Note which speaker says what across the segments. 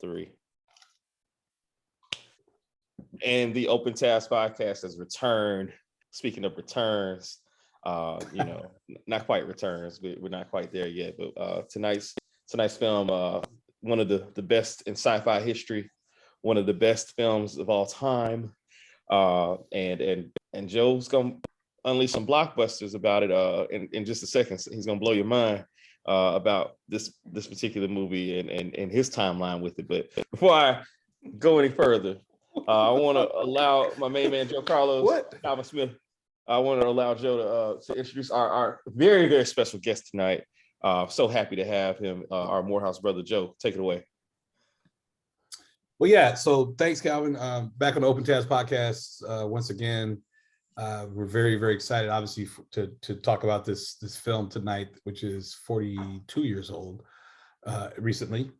Speaker 1: 3. And the Open Task Podcast has returned. Speaking of returns, not quite returns. We're not quite there yet. But tonight's film, one of the best in sci-fi history, one of the best films of all time. And Joe's gonna unleash some blockbusters about it in just a second. He's gonna blow your mind about this particular movie and his timeline with it. But before I go any further, I want to allow my main man Joe Carlos, Calvin Smith. I want to allow Joe to introduce our very, very special guest tonight. So happy to have him, our Morehouse brother Joe. Take it away.
Speaker 2: Well, yeah. So thanks, Calvin. Back on the Open Task Podcast once again. We're very, very excited, obviously, to talk about this film tonight, which is 42 years old recently.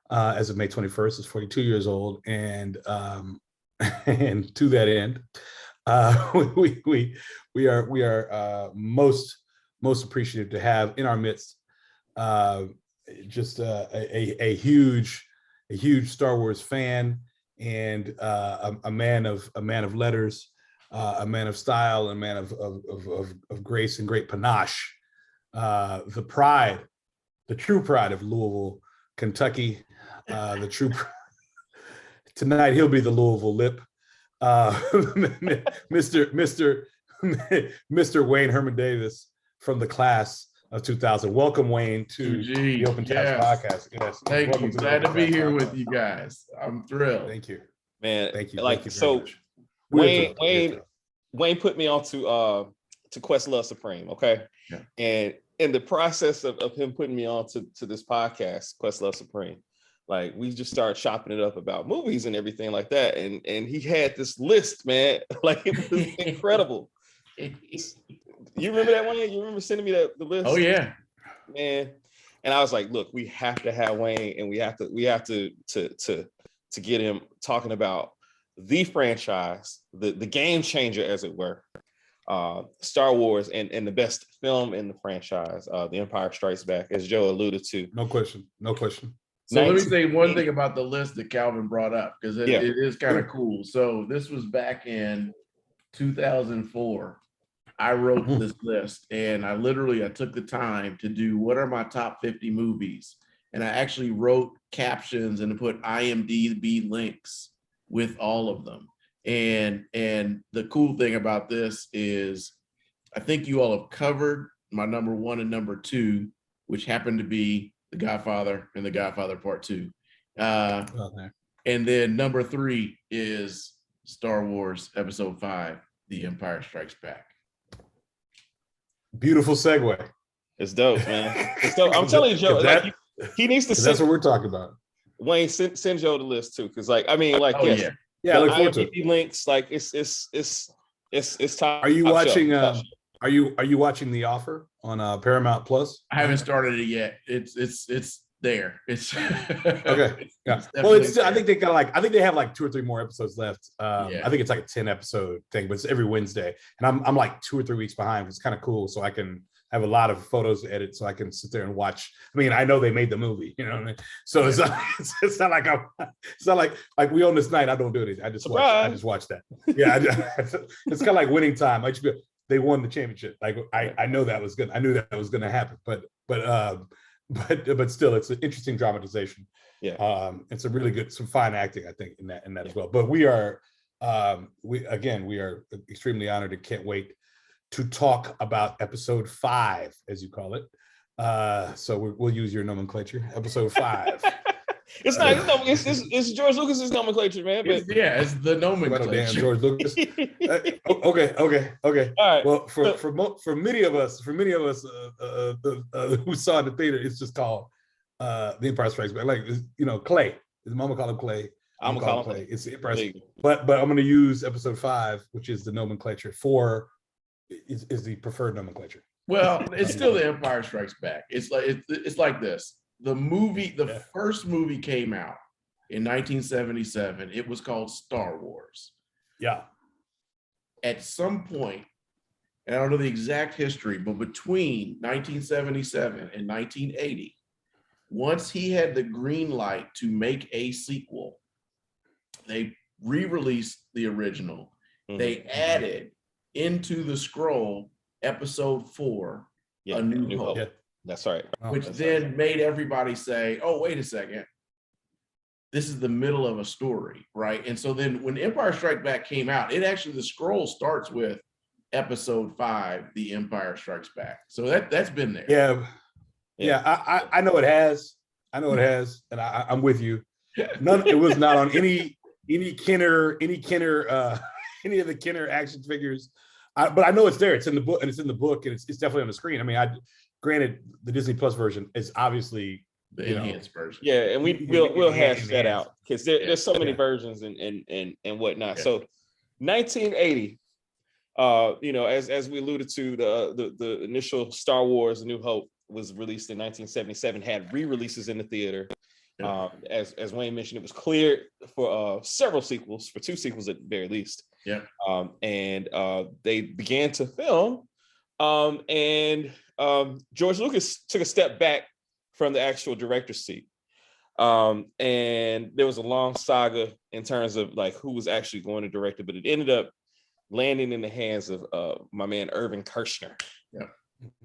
Speaker 2: As of May 21st, it's 42 years old, and to that end, we are most appreciative to have in our midst just a huge Star Wars fan and a man of letters, a man of style, and a man of grace and great panache. The true pride of Louisville, Kentucky. Tonight he'll be the Louisville Lip. Mr. Wayne Herman Davis from the class of 2000. Welcome, Wayne, to the Open Task Podcast. Yes,
Speaker 3: thank you. Glad to be here with you guys. I'm thrilled.
Speaker 2: Thank you,
Speaker 1: man.
Speaker 2: Thank you.
Speaker 1: Like,
Speaker 2: thank you
Speaker 1: so, Wayne put me on to Questlove Supreme. Okay,
Speaker 3: yeah.
Speaker 1: And in the process of him putting me on to this podcast, Questlove Supreme, like, we just started chopping it up about movies and everything like that. And he had this list, man. Like, it was incredible. You remember that one? You remember sending me the list?
Speaker 3: Oh yeah,
Speaker 1: man. And I was like, look, we have to have Wayne, and we have to get him talking about the franchise, the game changer, as it were, Star Wars, and the best film in the franchise, The Empire Strikes Back, as Joe alluded to.
Speaker 2: No question.
Speaker 3: So let me say one thing about the list that Calvin brought up, because it is kind of cool. So this was back in 2004. I wrote this list, and I took the time to do what are my top 50 movies. And I actually wrote captions and put IMDb links with all of them. And the cool thing about this is I think you all have covered my number 1 and number 2, which happened to be The Godfather and The Godfather Part 2. And then number 3 is Star Wars Episode 5, The Empire Strikes Back.
Speaker 2: Beautiful segue.
Speaker 1: It's dope, man. It's dope. I'm telling you, Joe, he needs to.
Speaker 2: That's what we're talking about.
Speaker 1: Wayne, send Joe the list too, because I look forward to it. Links, like it's top.
Speaker 2: Are you watching? Are you watching The Offer on Paramount Plus?
Speaker 3: I haven't started it yet. It's there. It's
Speaker 2: okay. Yeah. Well, I think they have like 2 or 3 more episodes left. I think it's like a 10 episode thing, but it's every Wednesday, and I'm like 2 or 3 weeks behind. It's kind of cool, so I can have a lot of photos to edit, so I can sit there and watch. I mean, I know they made the movie, you know what I mean? So it's not like we own this night. I don't do anything. I just watch that. Yeah, it's kind of like Winning Time. They won the championship. Like I know that was good. I knew that was going to happen, but still, it's an interesting dramatization.
Speaker 1: Yeah,
Speaker 2: it's a really good, some fine acting, I think, in that as well. But we are extremely honored and can't wait to talk about Episode 5, as you call it. So we'll use your nomenclature, Episode 5.
Speaker 1: It's not. It's George Lucas's nomenclature, man. But
Speaker 3: it's the nomenclature.
Speaker 2: Damn, George Lucas. Okay.
Speaker 1: All right.
Speaker 2: Well, for many of us who saw it in the theater, it's just called The Empire Strikes Back. Like, Clay. His mama called him Clay.
Speaker 1: I'm gonna call him Clay.
Speaker 2: It's impressive. But I'm going to use Episode 5, which is the nomenclature is the preferred nomenclature.
Speaker 3: Well, it's still The Empire Strikes Back. It's like this. The first movie came out in 1977. It was called Star Wars.
Speaker 2: Yeah.
Speaker 3: At some point, and I don't know the exact history, but between 1977 and 1980, once he had the green light to make a sequel, they re-released the original. They added into the scroll episode 4, A New Hope.
Speaker 1: Yeah, that's right.
Speaker 3: Which then made everybody say, oh, wait a second. This is the middle of a story, right? And so then when Empire Strikes Back came out, the scroll starts with episode 5, The Empire Strikes Back. So that's been there.
Speaker 2: Yeah. I know it has. And I'm with you. It was not on any Kenner, any of the Kenner action figures. But I know it's there. It's in the book, and it's it's definitely on the screen. I mean, granted, the Disney Plus version is obviously
Speaker 3: the enhanced version.
Speaker 1: Yeah, and we'll hash that out because there's so many versions and whatnot. Yeah. So 1980, as we alluded to, the initial Star Wars: A New Hope was released in 1977, had re-releases in the theater. Yeah. As Wayne mentioned, it was cleared for several sequels, for 2 sequels at the very least.
Speaker 3: Yeah.
Speaker 1: And they began to film, and George Lucas took a step back from the actual director's seat. And there was a long saga in terms of like who was actually going to direct it, but it ended up landing in the hands of my man Irvin Kershner.
Speaker 3: Yeah.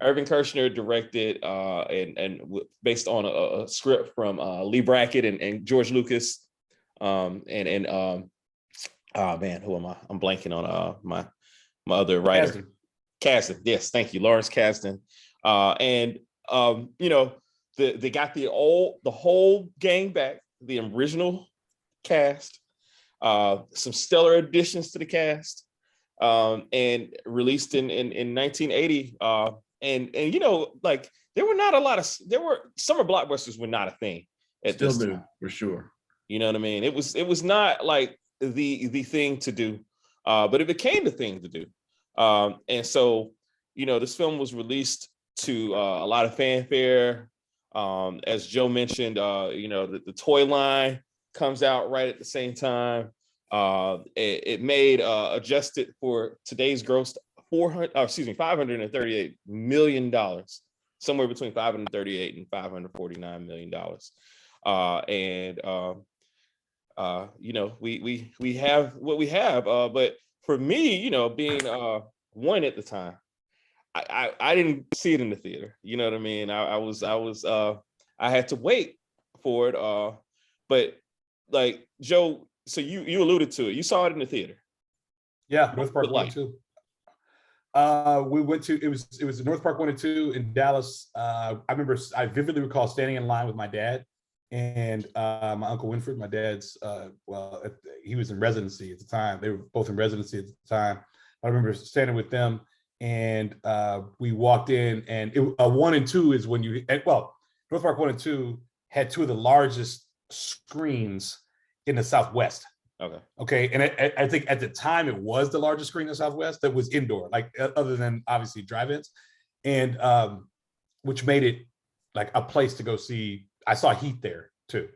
Speaker 1: Irvin Kershner directed and based on a script from Lee Brackett and George Lucas. Oh man, who am I? I'm blanking on my other writer. Kasdan. Yes, thank you, Lawrence Kasdan. They got the whole gang back, the original cast, some stellar additions to the cast, and released in 1980. Like there were summer blockbusters were not a thing at
Speaker 3: Still
Speaker 1: this
Speaker 3: do,
Speaker 1: time.
Speaker 3: for sure.
Speaker 1: You know what I mean? It was not like the thing to do, but it became the thing to do. And so, this film was released to a lot of fanfare. As Joe mentioned, the toy line comes out right at the same time. It made adjusted for today's gross $538 million, somewhere between $538 and $549 million. We have what we have. But for me, being one at the time, I didn't see it in the theater. You know what I mean? I had to wait for it. But like Joe, so you alluded to it. You saw it in the theater.
Speaker 2: Yeah, North Park 1 and 2. We went to it was North Park 1 and 2 in Dallas. I vividly recall standing in line with my dad and my Uncle Winfred. My dad's he was in residency at the time. They were both in residency at the time. I remember standing with them, and we walked in, and 1 and 2 is when North Park 1 and 2 had 2 of the largest screens in the Southwest. Okay. And I think at the time it was the largest screen in the Southwest that was indoor, like other than obviously drive-ins, and which made it like a place to go see. I saw Heat there too.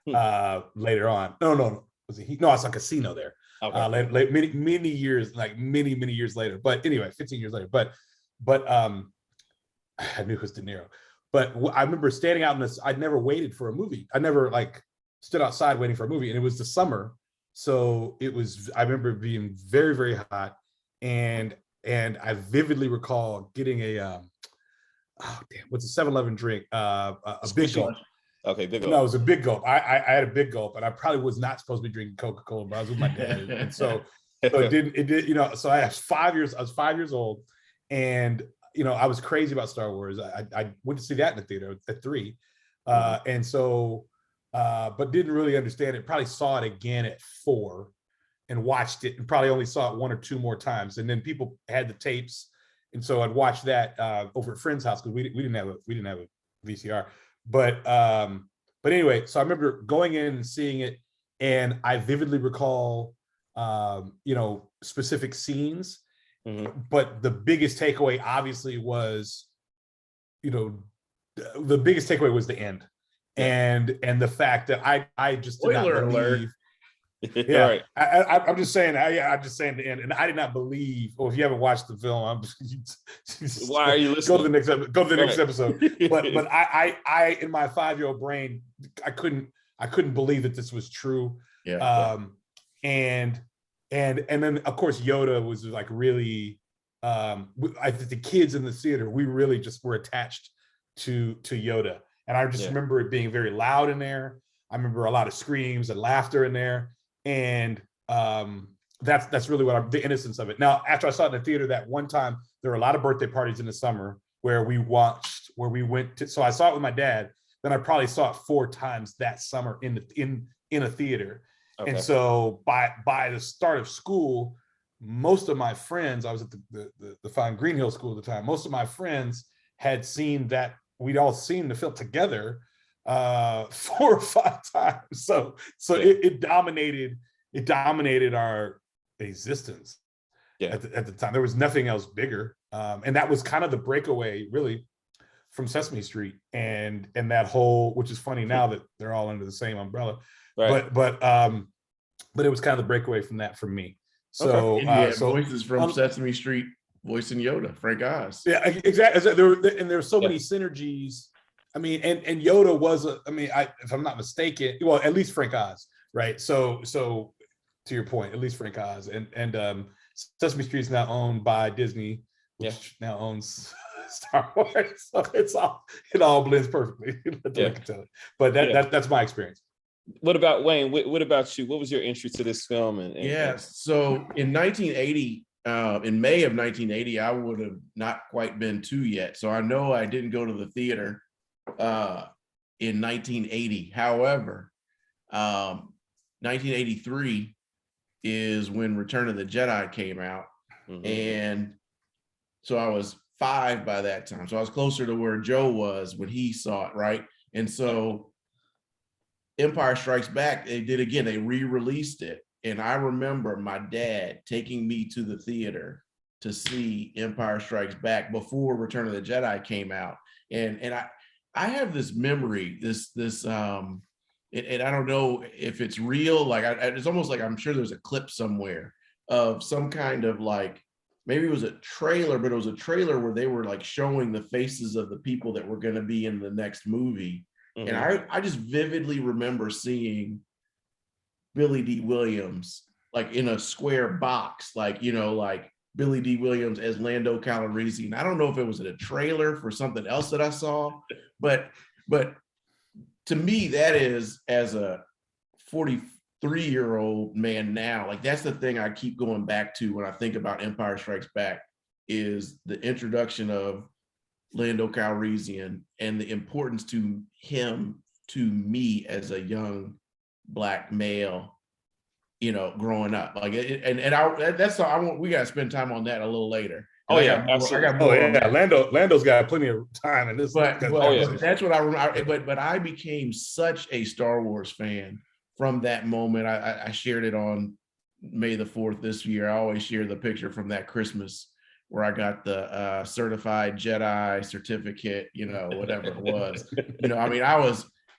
Speaker 2: Later on. No. Was it Heat? No, I saw Casino there. Okay. Many years later. But anyway, 15 years later. But I knew it was De Niro. But I remember standing out in this. I'd never waited for a movie. I never stood outside waiting for a movie, and it was the summer. So I remember it being very, very hot, and I vividly recall getting what's a 7-Eleven drink? A big gulp.
Speaker 1: Okay, big gulp.
Speaker 2: No, it was a big gulp. I had a big gulp, and I probably was not supposed to be drinking Coca-Cola, but I was with my dad, and so it did. So I was 5 years. I was 5 years old, and I was crazy about Star Wars. I went to see that in the theater at 3, and so. But didn't really understand it. Probably saw it again at 4 and watched it, and probably only saw it 1 or 2 more times. And then people had the tapes, and so I'd watch that over at friend's house because we didn't have a VCR. But anyway, so I remember going in and seeing it, and I vividly recall specific scenes. Mm-hmm. But the biggest takeaway obviously was, the biggest takeaway was the end. And the fact that I just did not believe. Yeah,
Speaker 1: Right.
Speaker 2: I'm just saying. I'm just saying the end, and I did not believe. Or if you haven't watched the film,
Speaker 1: Why are you listening?
Speaker 2: Go to the next episode. Go to the next
Speaker 1: Right.
Speaker 2: episode. But I in my 5-year-old brain, I couldn't believe that this was true.
Speaker 3: Yeah.
Speaker 2: And then of course Yoda was like really. I think the kids in the theater, we really just were attached to Yoda, and I just remember it being very loud in there. I remember a lot of screams and laughter in there, and that's really the innocence of it. Now, after I saw it in the theater that one time, there were a lot of birthday parties in the summer where we went to. So I saw it with my dad. Then I probably saw it 4 times that summer in a theater. Okay. And so by the start of school, most of my friends, I was at the Fine Green Hill School at the time. Most of my friends had seen that. We'd all seen the film together 4 or 5 times. So it dominated our existence at the time. There was nothing else bigger. And that was kind of the breakaway really from Sesame Street and that whole, which is funny now that they're all under the same umbrella. Right. But it was kind of the breakaway from that for me. So
Speaker 3: voices from Sesame Street voicing Yoda, Frank Oz.
Speaker 2: Yeah, exactly. There were so many synergies. I mean, and Yoda was if I'm not mistaken, well, at least Frank Oz, right? So to your point, at least Frank Oz, and Sesame Street is now owned by Disney, which now owns Star Wars. So it all blends perfectly. I can tell it. But that's my experience.
Speaker 1: What about Wayne? What about you? What was your entry to this film?
Speaker 3: So in 1980, in May of 1980, I would have not quite been 2 yet. So I know I didn't go to the theater in 1980. However, 1983 is when Return of the Jedi came out. Mm-hmm. And so I was 5 by that time. So I was closer to where Joe was when he saw it, right? And so Empire Strikes Back, they did again, they re-released it. And I remember my dad taking me to the theater to see Empire Strikes Back before Return of the Jedi came out. And I have this memory, and I don't know if it's real, like it's almost like I'm sure there's a clip somewhere of some kind of like, maybe it was a trailer, but it was a trailer where they were like showing the faces of the people that were going to be in the next movie. Mm-hmm. And I just vividly remember seeing Billy D. Williams like in a square box, like, like Billy D. Williams as Lando Calrissian. I don't know if it was in a trailer for something else that I saw, but to me, that is, as a 43-year-old man now, like that's the thing I keep going back to when I think about Empire Strikes Back, is the introduction of Lando Calrissian and the importance to him to me as a young Black male, growing up. Like, that's all I want. We got to spend time on that a little later.
Speaker 1: Oh yeah, absolutely.
Speaker 2: Lando's got plenty of time in this.
Speaker 3: But that's what I remember. But I became such a Star Wars fan from that moment. I shared it on May the 4th this year. I always share the picture from that Christmas where I got the certified Jedi certificate, whatever it was.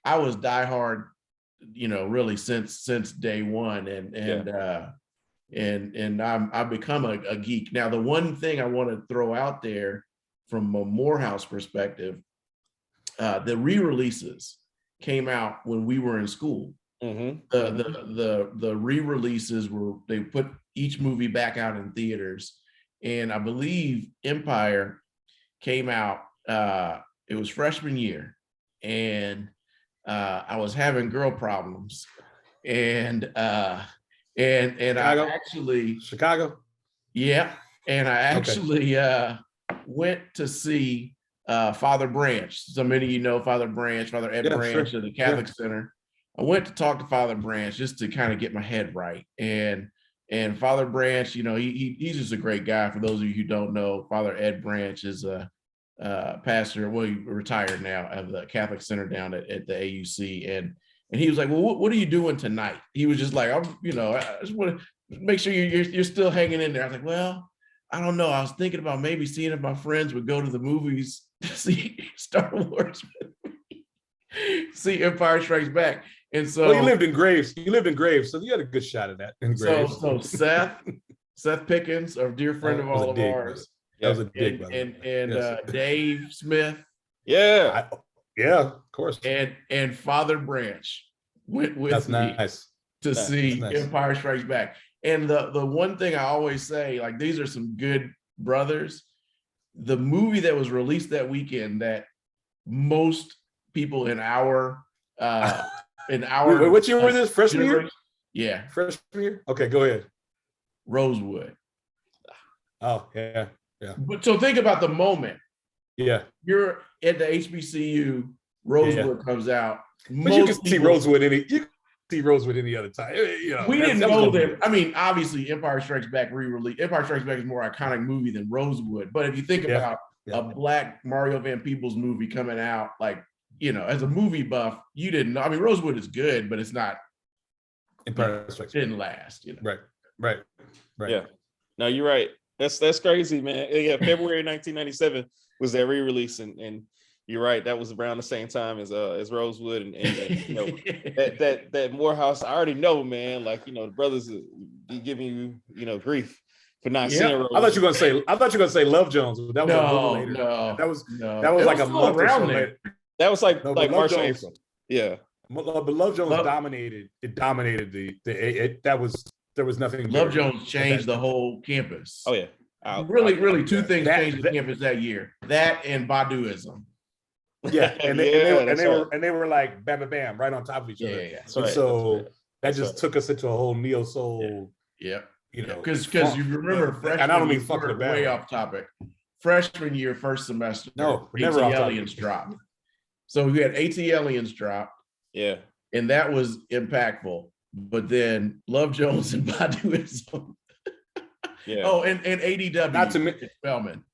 Speaker 3: I was diehard, really since day one, and I've become a geek. Now, the one thing I want to throw out there from a Morehouse perspective, the re-releases came out when we were in school. Mm-hmm. The re-releases they put each movie back out in theaters, and I believe Empire came out. It was freshman year, and I was having girl problems, and
Speaker 2: Chicago.
Speaker 3: Yeah. And I actually went to see Father Branch. So many of you know Father Ed Branch of the Catholic Center. I went to talk to Father Branch just to kind of get my head right. And Father Branch, he's just a great guy. For those of you who don't know, Father Ed Branch is a pastor, well, he retired now, of the Catholic Center down at the AUC. And he was like, well, what are you doing tonight? He was just like, I just want to make sure you're still hanging in there. I was like, well, I don't know. I was thinking about maybe seeing if my friends would go to the movies to see Star Wars, see Empire Strikes Back. And so,
Speaker 2: well, you lived in Graves. You lived in Graves, so you had a good shot at that. In Graves.
Speaker 3: So Seth Pickens, a dear friend of all of ours.
Speaker 2: That was a dig,
Speaker 3: and Dave Smith.
Speaker 1: Yeah,
Speaker 2: of course.
Speaker 3: And Father Branch went with me to see Empire Strikes Back. And the one thing I always say, like, these are some good brothers. The movie that was released that weekend that most people in our
Speaker 2: Wait, what year was this? Freshman year?
Speaker 3: Yeah.
Speaker 2: Freshman year? Okay, go ahead.
Speaker 3: Rosewood.
Speaker 2: Oh, yeah.
Speaker 3: But so think about the moment.
Speaker 2: Yeah.
Speaker 3: You're at the HBCU, Rosewood comes out.
Speaker 2: But you can see Rosewood any other time.
Speaker 3: We didn't know that. I mean, obviously, Empire Strikes Back re-release. Empire Strikes Back is a more iconic movie than Rosewood. But if you think about a Black Mario Van Peebles movie coming out, like, as a movie buff, you didn't know. I mean, Rosewood is good, but it's not.
Speaker 2: Empire Strikes Back
Speaker 3: didn't last.
Speaker 2: Right.
Speaker 1: Yeah. No, you're right. That's crazy, man. Yeah, February 1997 was that re-release, and you're right. That was around the same time as Rosewood, and that Morehouse. I already know, man. Like, the brothers be giving you grief for not seeing Rosewood.
Speaker 2: I thought you were gonna say Love Jones. That was a little later.
Speaker 3: No,
Speaker 2: that was like a month or so later.
Speaker 1: That was like March or April. Yeah.
Speaker 2: But Love Jones dominated. It dominated there was nothing.
Speaker 3: Love Jones changed the whole campus.
Speaker 1: Oh yeah.
Speaker 3: Really, two things changed the campus that year. That and Baduism.
Speaker 2: Yeah, and they were like bam, bam, bam, right on top of each other.
Speaker 3: Yeah.
Speaker 2: So that just took us into a whole neo soul.
Speaker 3: Yeah. Because you remember freshman.
Speaker 2: And I don't mean fucking about
Speaker 3: way off topic. Freshman year, first semester.
Speaker 2: No,
Speaker 3: never off Aliens dropped. So we had AT Aliens drop.
Speaker 1: Yeah.
Speaker 3: And that was impactful. But then Love Jones and Baduism.
Speaker 1: Yeah.
Speaker 3: Oh, and ADW.
Speaker 2: Not to mention
Speaker 3: Spellman.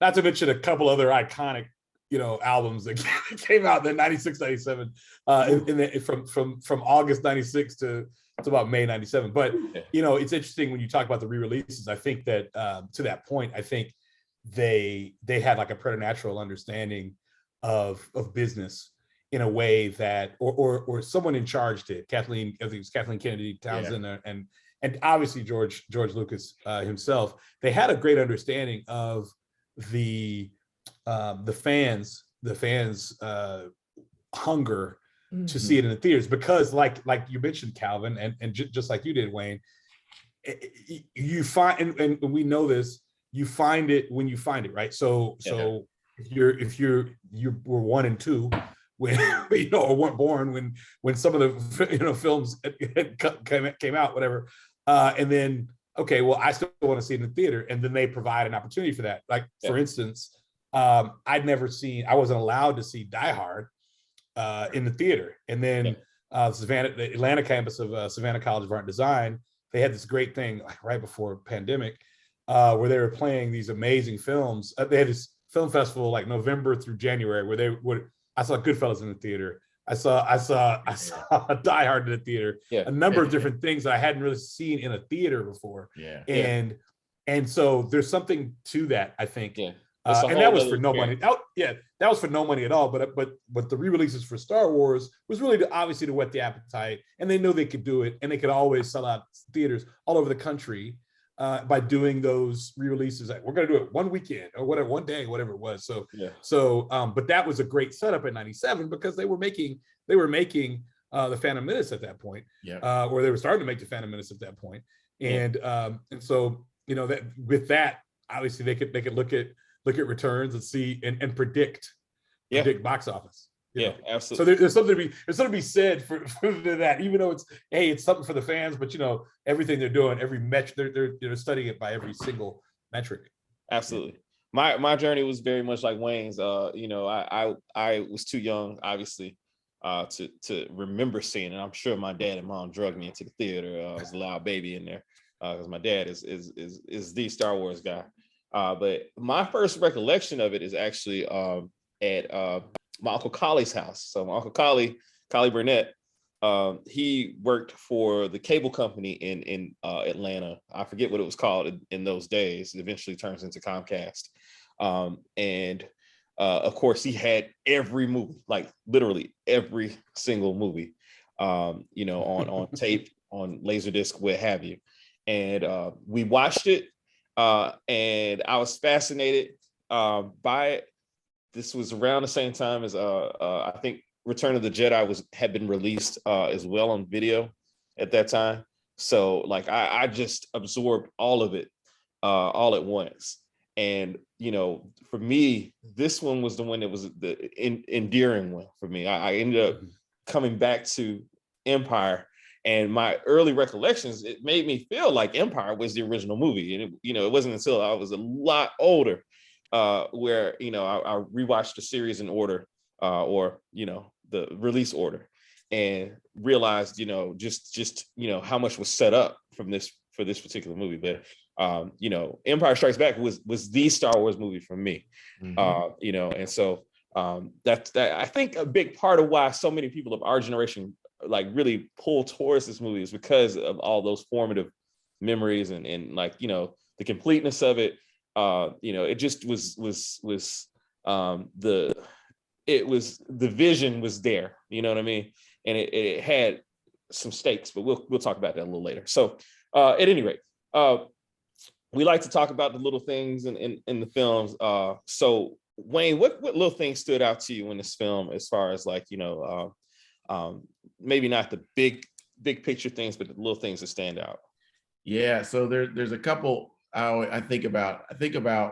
Speaker 2: Not to mention a couple other iconic, albums that came out in 96, 97, from August 96 to about May 97. But it's interesting when you talk about the re-releases. I think that to that point, I think they had like a preternatural understanding of business in a way that or someone in charge did. I think it was Kathleen Kennedy Townsend and obviously George Lucas himself. They had a great understanding of the fans hunger to see it in the theaters, because like you mentioned, Calvin, and just like you did, Wayne, you find, and we know this, you find it when you find it, right? So if you were 1 and 2 when or weren't born when some of the films came out, whatever, and then okay, well, I still want to see it in the theater, and then they provide an opportunity for that. Like for instance, I wasn't allowed to see Die Hard in the theater, and then the Atlanta campus of Savannah College of Art and Design, they had this great thing like right before pandemic, where they were playing these amazing films. They had this film festival like November through January where I saw Goodfellas in the theater. I saw Die Hard in the theater. Yeah. A number of different things that I hadn't really seen in a theater before.
Speaker 3: Yeah.
Speaker 2: And so there's something to that, I think. Yeah. And that was for no money. That was for no money at all. But the re-releases for Star Wars was really obviously to whet the appetite, and they knew they could do it, and they could always sell out theaters all over the country by doing those re-releases. Like, we're going to do it one weekend or whatever, one day, whatever it was. But that was a great setup in '97 because they were making the Phantom Menace at that point, or they were starting to make the Phantom Menace at that point, and so that with that, obviously they could look at returns and see and predict box office.
Speaker 1: Absolutely.
Speaker 2: So there's something to be said for that, even though it's something for the fans, but everything they're doing, every metric, they're studying it by every single metric.
Speaker 1: Absolutely. My journey was very much like Wayne's. I was too young, obviously, to remember seeing it. I'm sure my dad and mom drugged me into the theater. I was a loud baby in there because my dad is the Star Wars guy. But my first recollection of it is actually at my Uncle Collie's house. So my Uncle Collie Burnett, he worked for the cable company in Atlanta. I forget what it was called in those days. It eventually turns into Comcast. And Of course, he had every movie, like literally every single movie, on tape, on Laserdisc, what have you. And we watched it, and I was fascinated by it. This was around the same time as I think Return of the Jedi had been released as well on video at that time. So like I just absorbed all of it all at once. And for me, this one was the one that was the endearing one for me. I ended up coming back to Empire, and my early recollections, it made me feel like Empire was the original movie. And it wasn't until I was a lot older where I rewatched the series in order, or the release order, and realized just how much was set up for this particular movie. But Empire Strikes Back was the Star Wars movie for me. And so that I think a big part of why so many people of our generation like really pull towards this movie is because of all those formative memories and like the completeness of it. It just was the vision was there, you know what I mean? And it had some stakes, but we'll talk about that a little later. So at any rate, we like to talk about the little things in the films. So Wayne, what little things stood out to you in this film, as far as like, maybe not the big picture things, but the little things that stand out?
Speaker 3: Yeah, so there's a couple I think about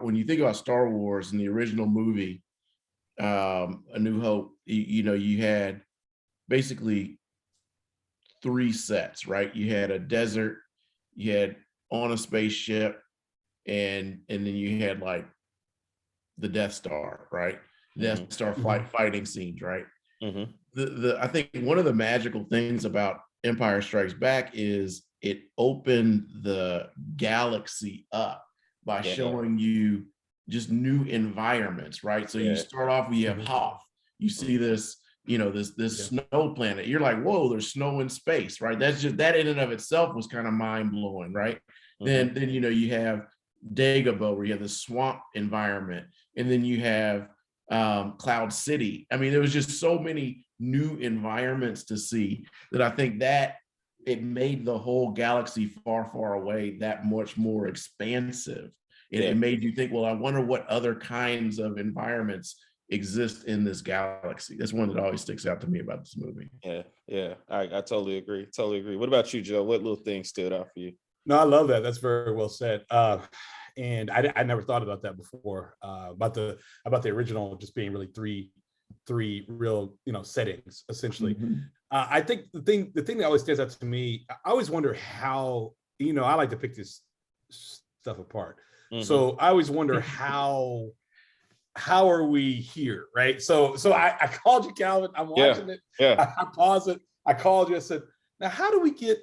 Speaker 3: when you think about Star Wars and the original movie, A New Hope, you had basically 3 sets, right? You had a desert, you had on a spaceship, and then you had like the Death Star, right? Death Star fighting scenes, right? I think one of the magical things about Empire Strikes Back is it opened the galaxy up by showing you just new environments, right? So you start off, you have Hoth, you see this, this snow planet. You're like, whoa, there's snow in space, right? That's just, that in and of itself was kind of mind blowing, right? Then you have Dagobah, where you have the swamp environment, and then you have Cloud City. I mean, there was just so many new environments to see that I think that it made the whole galaxy far, far away that much more expansive. It made you think, well, I wonder what other kinds of environments exist in this galaxy. That's one that always sticks out to me about this movie.
Speaker 1: Yeah. I totally agree. What about you, Joe? What little thing stood out for you?
Speaker 2: No, I love that. That's very well said. And I never thought about that before, about the original just being really three real settings essentially. I think the thing that always stands out to me, I always wonder how, I like to pick this stuff apart. So I always wonder how are we here, right? So I called you, Calvin. I'm watching it. I paused it. I called you. I said, now how do we get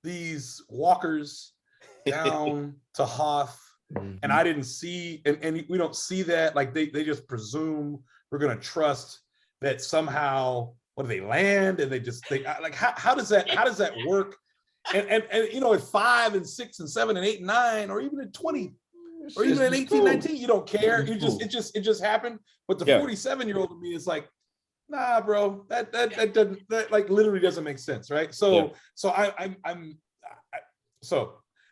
Speaker 2: these walkers down to Hoth? And I didn't see, and we don't see that. Like they just presume we're gonna trust that somehow. What do they land? And they like how does that work? And at 5 and 6 and 7 and 8 and 9, or even at 20, or even at 18, 19, you don't care. It just happened. But the 47-year-old of me is like, nah, bro, that doesn't, that like literally doesn't make sense, right? So I'm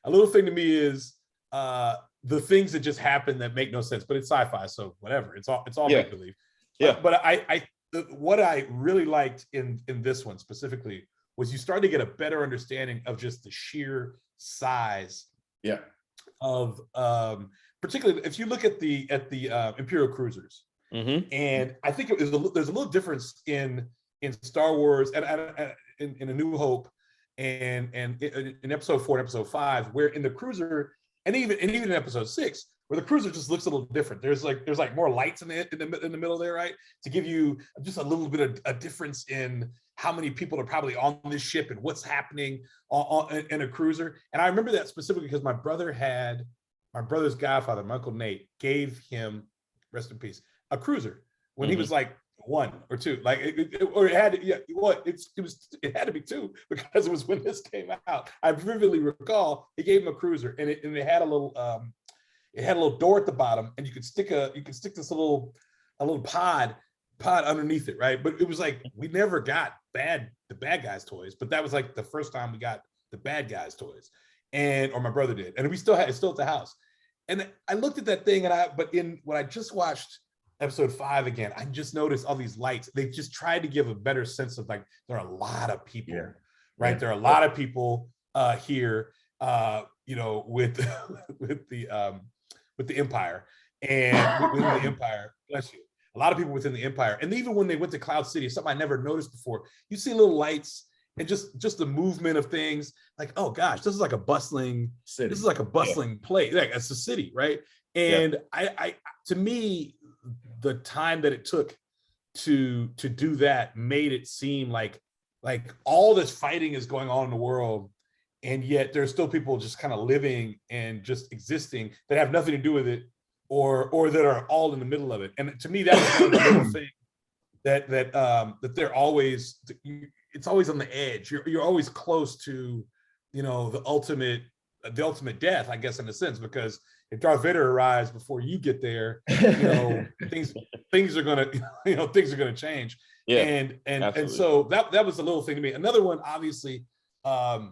Speaker 2: a little thing to me is the things that just happen that make no sense, but it's sci-fi, so whatever. It's all make believe. But what I really liked in this one specifically was you start to get a better understanding of just the sheer size of particularly if you look at the Imperial cruisers. And I think there's a little difference in Star Wars and in A New Hope and in episode 4 and episode 5, where in the cruiser and even in episode 6, where the cruiser just looks a little different. There's like more lights in the middle there, right? To give you just a little bit of a difference in how many people are probably on this ship and what's happening in a cruiser. And I remember that specifically because my brother's godfather, my Uncle Nate, gave him, rest in peace, a cruiser when he was like 1 or 2, like it had to be 2 because it was when this came out. I vividly recall he gave him a cruiser and it had a little door at the bottom, and you could stick this little little pod underneath it, right? But it was like we never got the bad guys toys, but that was like the first time we got the bad guys toys, or my brother did, and we still it's still at the house. And I looked at that thing, but when I just watched episode 5 again, I just noticed all these lights. They just tried to give a better sense of like there are a lot of people, right? There are a lot of people here, with the Empire and within the Empire. Bless you. A lot of people within the Empire, and even when they went to Cloud City, something I never noticed before. You see little lights and just the movement of things. Like, oh gosh, this is like a bustling city. This is like a bustling place. Like it's a city, right? And I to me, the time that it took to do that made it seem like all this fighting is going on in the world, and yet there's still people just kind of living and just existing that have nothing to do with it, or that are all in the middle of it. And to me, that was kind of the little thing that they're always, it's always on the edge. You're always close to, the ultimate death, I guess, in a sense, because if Darth Vader arrives before you get there, things are gonna change. Yeah, and so that was a little thing to me. Another one, obviously, I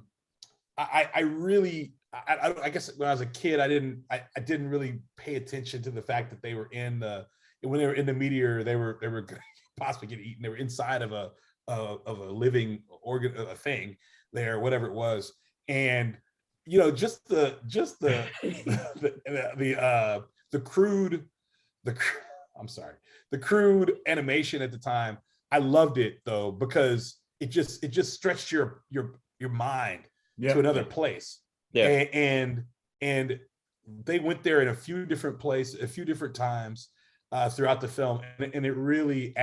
Speaker 2: guess when I was a kid, I didn't really pay attention to the fact that they were when they were in the meteor, they were possibly get eaten. They were inside of a living organ, a thing there, whatever it was, and just the crude animation at the time. I loved it though, because it just stretched your mind to another place. Yeah. And they went there in a few different places, a few different times throughout the film, and it really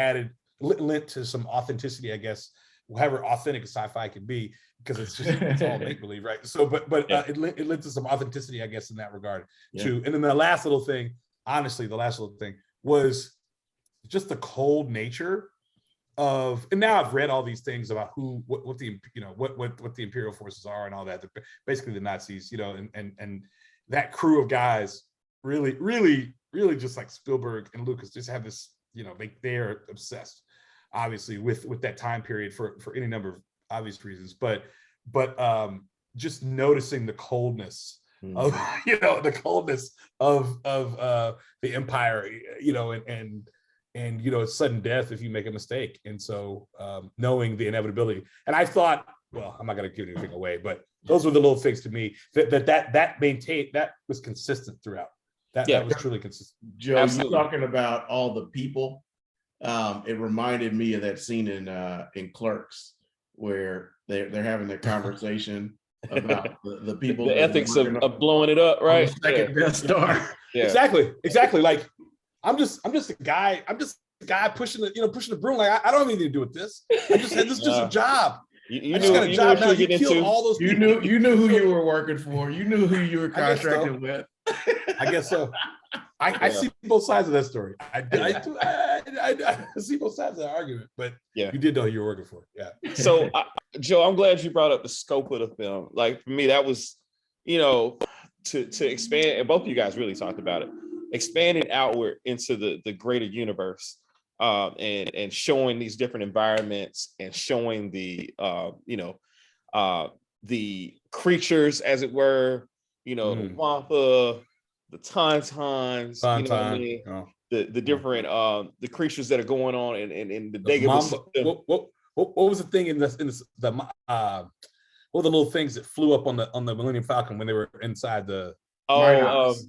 Speaker 2: lent to some authenticity, I guess, however authentic a sci-fi can be, because it's all make believe, right? So, but it lent to some authenticity, I guess, in that regard too. And then the last little thing was just the cold nature of, and now I've read all these things about what the Imperial forces are and all that. Basically the Nazis, and that crew of guys really just like Spielberg and Lucas just have this, they're obsessed, obviously, with that time period for any number of obvious reasons, but just noticing the coldness of the coldness of the Empire, and it's sudden death if you make a mistake. And so knowing the inevitability, and I thought, well, I'm not going to give anything away, but those were the little things to me that maintained, that was consistent throughout. That was truly consistent.
Speaker 3: Joe, you're talking about all the people. It reminded me of that scene in Clerks, where they're having their conversation about the people,
Speaker 1: the ethics of blowing it up, right?
Speaker 3: Second Death Star.
Speaker 2: Exactly. Like I'm just a guy pushing the broom. Like I don't have anything to do with this. This is just a job.
Speaker 1: You just got a job now. You killed
Speaker 2: all those
Speaker 3: people. You knew who you were working for. You knew who you were contracted with.
Speaker 2: I guess so. I see both sides of that story. I see both sides of that argument, but you did know who you were working for. Yeah.
Speaker 1: So, Joe, I'm glad you brought up the scope of the film. Like for me, that was, to expand, and both of you guys really talked about it, expanding outward into the greater universe, and showing these different environments, and showing the creatures, as it were, the Wampa, the Tauntauns, the different the creatures that are going on in the Dagobah system.
Speaker 2: What was the thing what were the little things that flew up on the Millennium Falcon when they were inside the
Speaker 3: Marnox.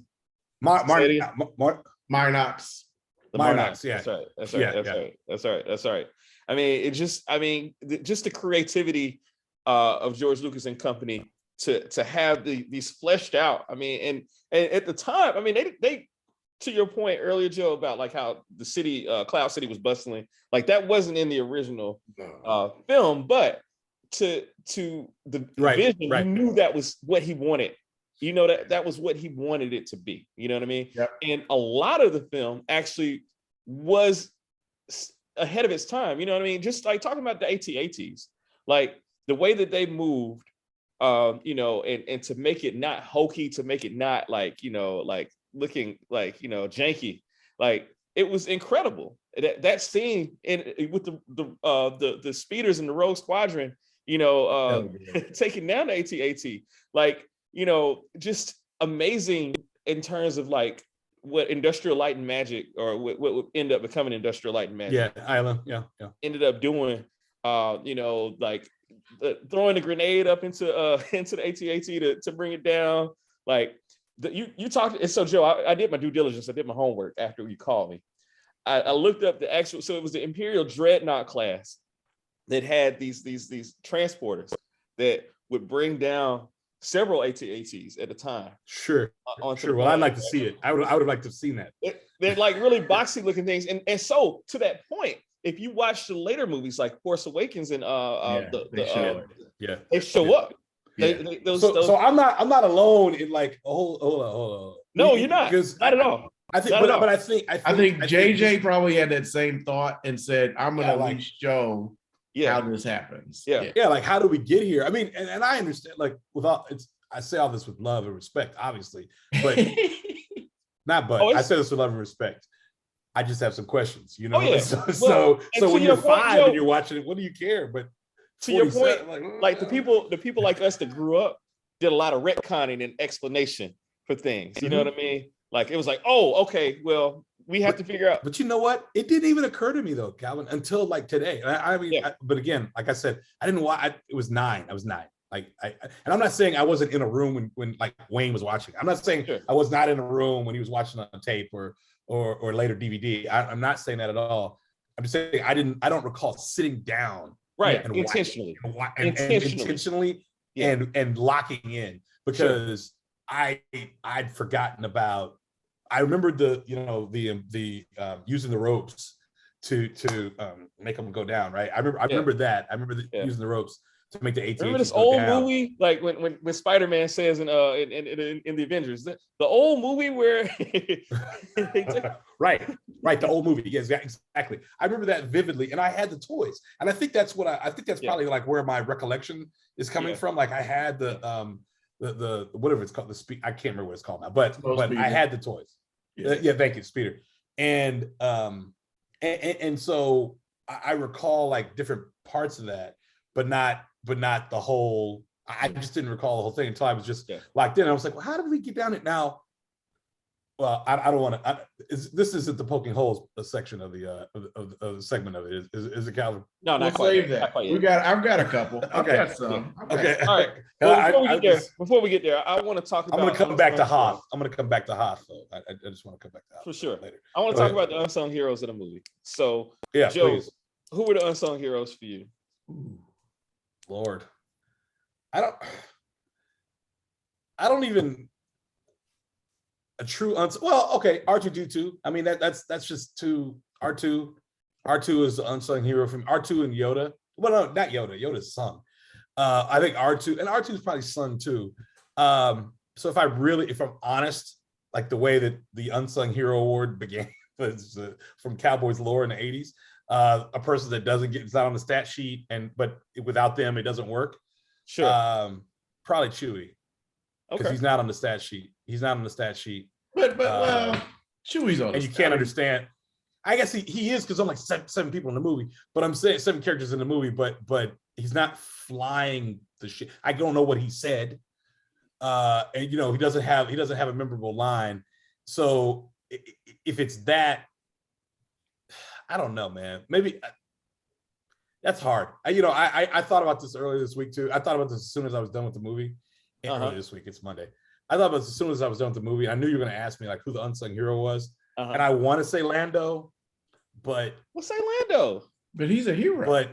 Speaker 2: Marnox, yeah.
Speaker 1: That's right. I mean, just the creativity of George Lucas and company to have these fleshed out. I mean, and at the time, I mean, they to your point earlier, Joe, about like how the city, Cloud City, was bustling. Like that wasn't in the original film, but to the vision, you knew that was what he wanted. That was what he wanted it to be. You know what I mean?
Speaker 3: Yep.
Speaker 1: And a lot of the film actually was ahead of its time. You know what I mean? Just like talking about the AT-ATs, like the way that they moved, and to make it not hokey, to make it not like, like looking like, janky, like it was incredible. That scene with the speeders in the Rogue Squadron, taking down the AT-AT, like, just amazing in terms of like what Industrial Light and Magic, or what would end up becoming Industrial Light and Magic.
Speaker 2: Yeah, Isla. Yeah.
Speaker 1: Ended up doing, like throwing the grenade up into the AT-AT to bring it down. Like you talked. And so Joe, I did my due diligence. I did my homework after you called me. I looked up the actual. So it was the Imperial Dreadnought class that had these transporters that would bring down several AT-ATs at a time.
Speaker 2: Sure. Well, I'd like to see it. I would have liked to have seen that.
Speaker 1: They're like really boxy looking things. And so to that point, if you watch the later movies like Force Awakens and they show up.
Speaker 2: So I'm not alone in like hold on.
Speaker 1: No, you're not. Not at all.
Speaker 2: I think, but I think
Speaker 3: JJ probably had that same thought and said, "I'm gonna like show how this happens."
Speaker 2: Yeah. Like, how do we get here? I mean, and I understand. Like, I say all this with love and respect, obviously, but I say this with love and respect. I just have some questions, So when you're 5 and you're watching it, what do you care? But
Speaker 1: to your point, like the people like us that grew up did a lot of retconning and explanation for things. You know what I mean? Like it was like, oh, okay, well, we have to figure out.
Speaker 2: But you know what? It didn't even occur to me though, Calvin, until like today. But again, like I said, I didn't watch. It was 9. I was 9. Like and I'm not saying I wasn't in a room when like Wayne was watching. I'm not saying I was not in a room when he was watching on tape or later DVD. I'm not saying that at all. I'm just saying I don't recall sitting down
Speaker 1: and intentionally
Speaker 2: and locking in, because I'd forgotten about. I remember the using the ropes to make them go down, right? I remember that. I remember using the ropes to make the AT-AT.
Speaker 1: Remember this old movie, like when Spider-Man says in the Avengers, the old movie where
Speaker 2: right, the old movie. Yes, exactly. I remember that vividly, and I had the toys, and I think that's what I think that's probably like where my recollection is coming from. Like I had the whatever it's called, I can't remember what it's called now, but I had the toys. Yeah, thank you, Speeder. And so I recall like different parts of that, but not the whole. I just didn't recall the whole thing until I was just locked in. I was like, well, how did we get down it now? Well, I don't want to. This isn't the poking holes section of the segment of it. Is it, Calvin?
Speaker 1: No, not quite. Save that.
Speaker 3: I've got a couple. I've got some.
Speaker 2: Okay.
Speaker 1: All right. Well, before we get there, I want to talk about.
Speaker 2: I'm going to come back to Hoth. Though. I just want to come back to Hoth
Speaker 1: for sure
Speaker 2: later.
Speaker 1: I want to talk about the unsung heroes of the movie. So, Joe, please. Who were the unsung heroes for you?
Speaker 2: Ooh, Lord, I don't even. A true well, okay, R2D2. I mean that's just two. R2 is the unsung hero from R2 and Yoda. Well, no, not Yoda. Yoda's sung. I think R2 is probably sung too. So if I'm honest, like the way that the unsung hero award began was from Cowboys lore in the 80s. A person that it's not on the stat sheet, but without them it doesn't work.
Speaker 1: Sure.
Speaker 2: Probably Chewie. Because he's not on the stat sheet.
Speaker 3: But Chewie's on.
Speaker 2: And you can't understand. I guess he is, because I'm like seven people in the movie, but I'm saying 7 characters in the movie, but he's not flying the shit. I don't know what he said. And he doesn't have a memorable line. So if it's that, I don't know, man. Maybe that's hard. I thought about this earlier this week too. I thought about this as soon as I was done with the movie. Earlier this week, it's Monday. I thought about this as soon as I was done with the movie. I knew you were going to ask me like who the unsung hero was, and I want to say Lando, but
Speaker 1: we'll say Lando.
Speaker 3: But he's a hero.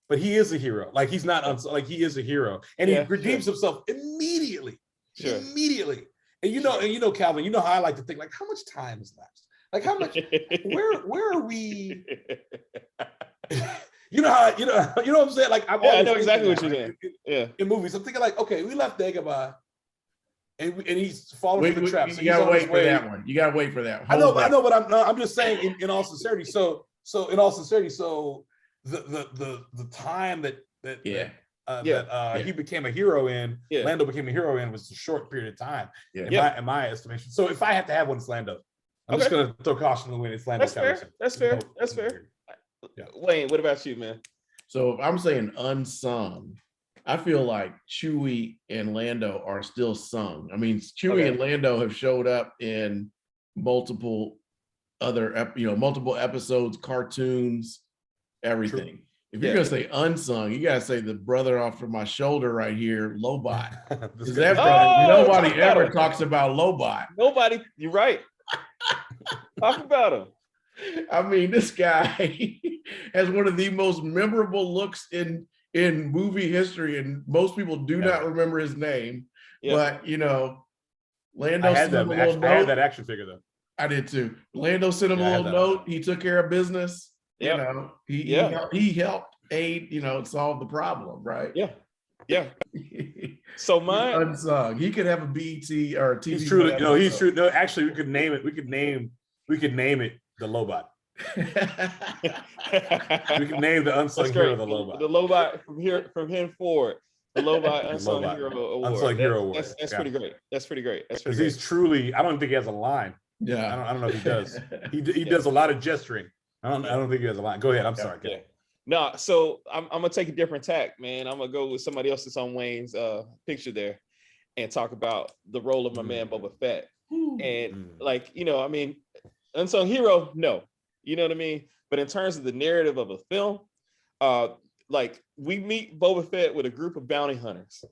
Speaker 2: But he is a hero. Like he's not like he is a hero, and he redeems himself immediately. Sure. Immediately, and Calvin, you know how I like to think. Like, how much time has lapsed? Like, how much? where are we? You know what I'm saying? Like,
Speaker 1: I know exactly what you're saying. Yeah.
Speaker 2: In movies, I'm thinking like, okay, we left Dagobah, and he's falling for the trap.
Speaker 3: You gotta wait for that one. You gotta wait for that one.
Speaker 2: I know, but I'm just saying in all sincerity. So in all sincerity, so the time that he became a hero in, Lando became a hero in, was a short period of time. In my estimation. So if I have to have one, it's Lando. I'm just gonna throw caution to the wind. It's Lando.
Speaker 1: That's fair. Yeah. Wayne, what about you, man?
Speaker 3: So if I'm saying unsung, I feel like Chewie and Lando are still sung. I mean, Chewie and Lando have showed up in multiple multiple episodes, cartoons, everything. True. If you're gonna say unsung, you gotta say the brother off of my shoulder right here, Lobot. Nobody ever talks about Lobot.
Speaker 1: Nobody. You're right. Talk about him.
Speaker 3: I mean, this guy has one of the most memorable looks in movie history, and most people do not remember his name. But Lando
Speaker 2: I had that action figure though.
Speaker 3: I did too. Lando sent him a little note. He took care of business. He helped aid, solve the problem, right?
Speaker 1: Yeah. So mine
Speaker 3: unsung. He could have a BET or a TV.
Speaker 2: He's truly, he's true. No, actually, we could name it. We could name it the Lobot. We could name the unsung hero the Lobot.
Speaker 1: The Lobot from him forward. The Lobot Unsung Hero Award.
Speaker 2: Unsung Hero Award.
Speaker 1: That's pretty great. That's pretty great.
Speaker 2: Because he's truly. I don't think he has a line.
Speaker 3: Yeah.
Speaker 2: I don't know if he does. He does a lot of gesturing. I don't think he has a line. Go ahead. I'm sorry.
Speaker 1: Yeah. No, so I'm gonna take a different tack, man. I'm gonna go with somebody else that's on Wayne's picture there, and talk about the role of my man Boba Fett. And I mean, unsung hero, no, you know what I mean. But in terms of the narrative of a film, we meet Boba Fett with a group of bounty hunters.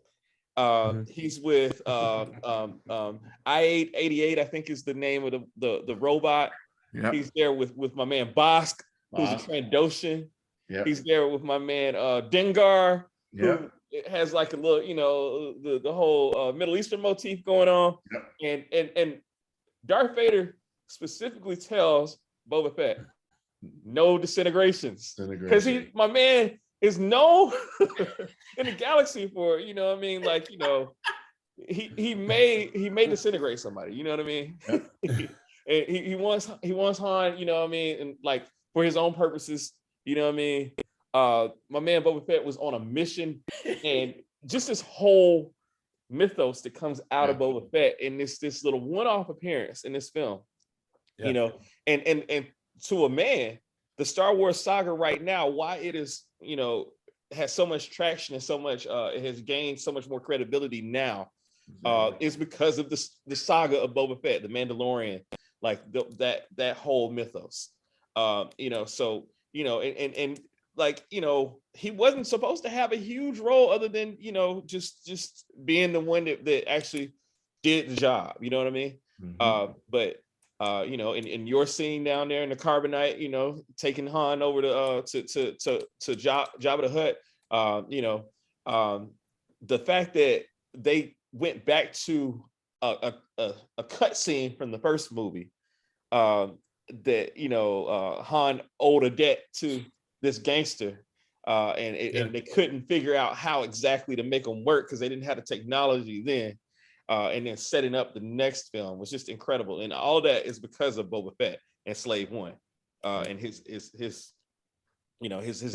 Speaker 1: He's with I-88, I think is the name of the robot. Yep. He's there with my man Bosk, who's a Trandoshan. Yep. He's there with my man Dengar, who has like a little, the whole Middle Eastern motif going on. Yep. And Darth Vader specifically tells Boba Fett, no disintegrations. Because my man is known in the galaxy for, he may disintegrate somebody, you know what I mean? Yep. he wants Han, and like for his own purposes, you know what I mean? My man Boba Fett was on a mission, and just this whole mythos that comes out of Boba Fett in this little one-off appearance in this film, and to a man, the Star Wars saga right now, why it is, has so much traction and so much, it has gained so much more credibility now, is because of the saga of Boba Fett, the Mandalorian, like that whole mythos, he wasn't supposed to have a huge role other than, just being the one that actually did the job, you know what I mean? But in your scene down there in the Carbonite, taking Han over to Jabba the Hutt, the fact that they went back to a cut scene from the first movie, that Han owed a debt to this gangster, and they couldn't figure out how exactly to make them work because they didn't have the technology then. And then setting up the next film was just incredible, and all that is because of Boba Fett and Slave One, and his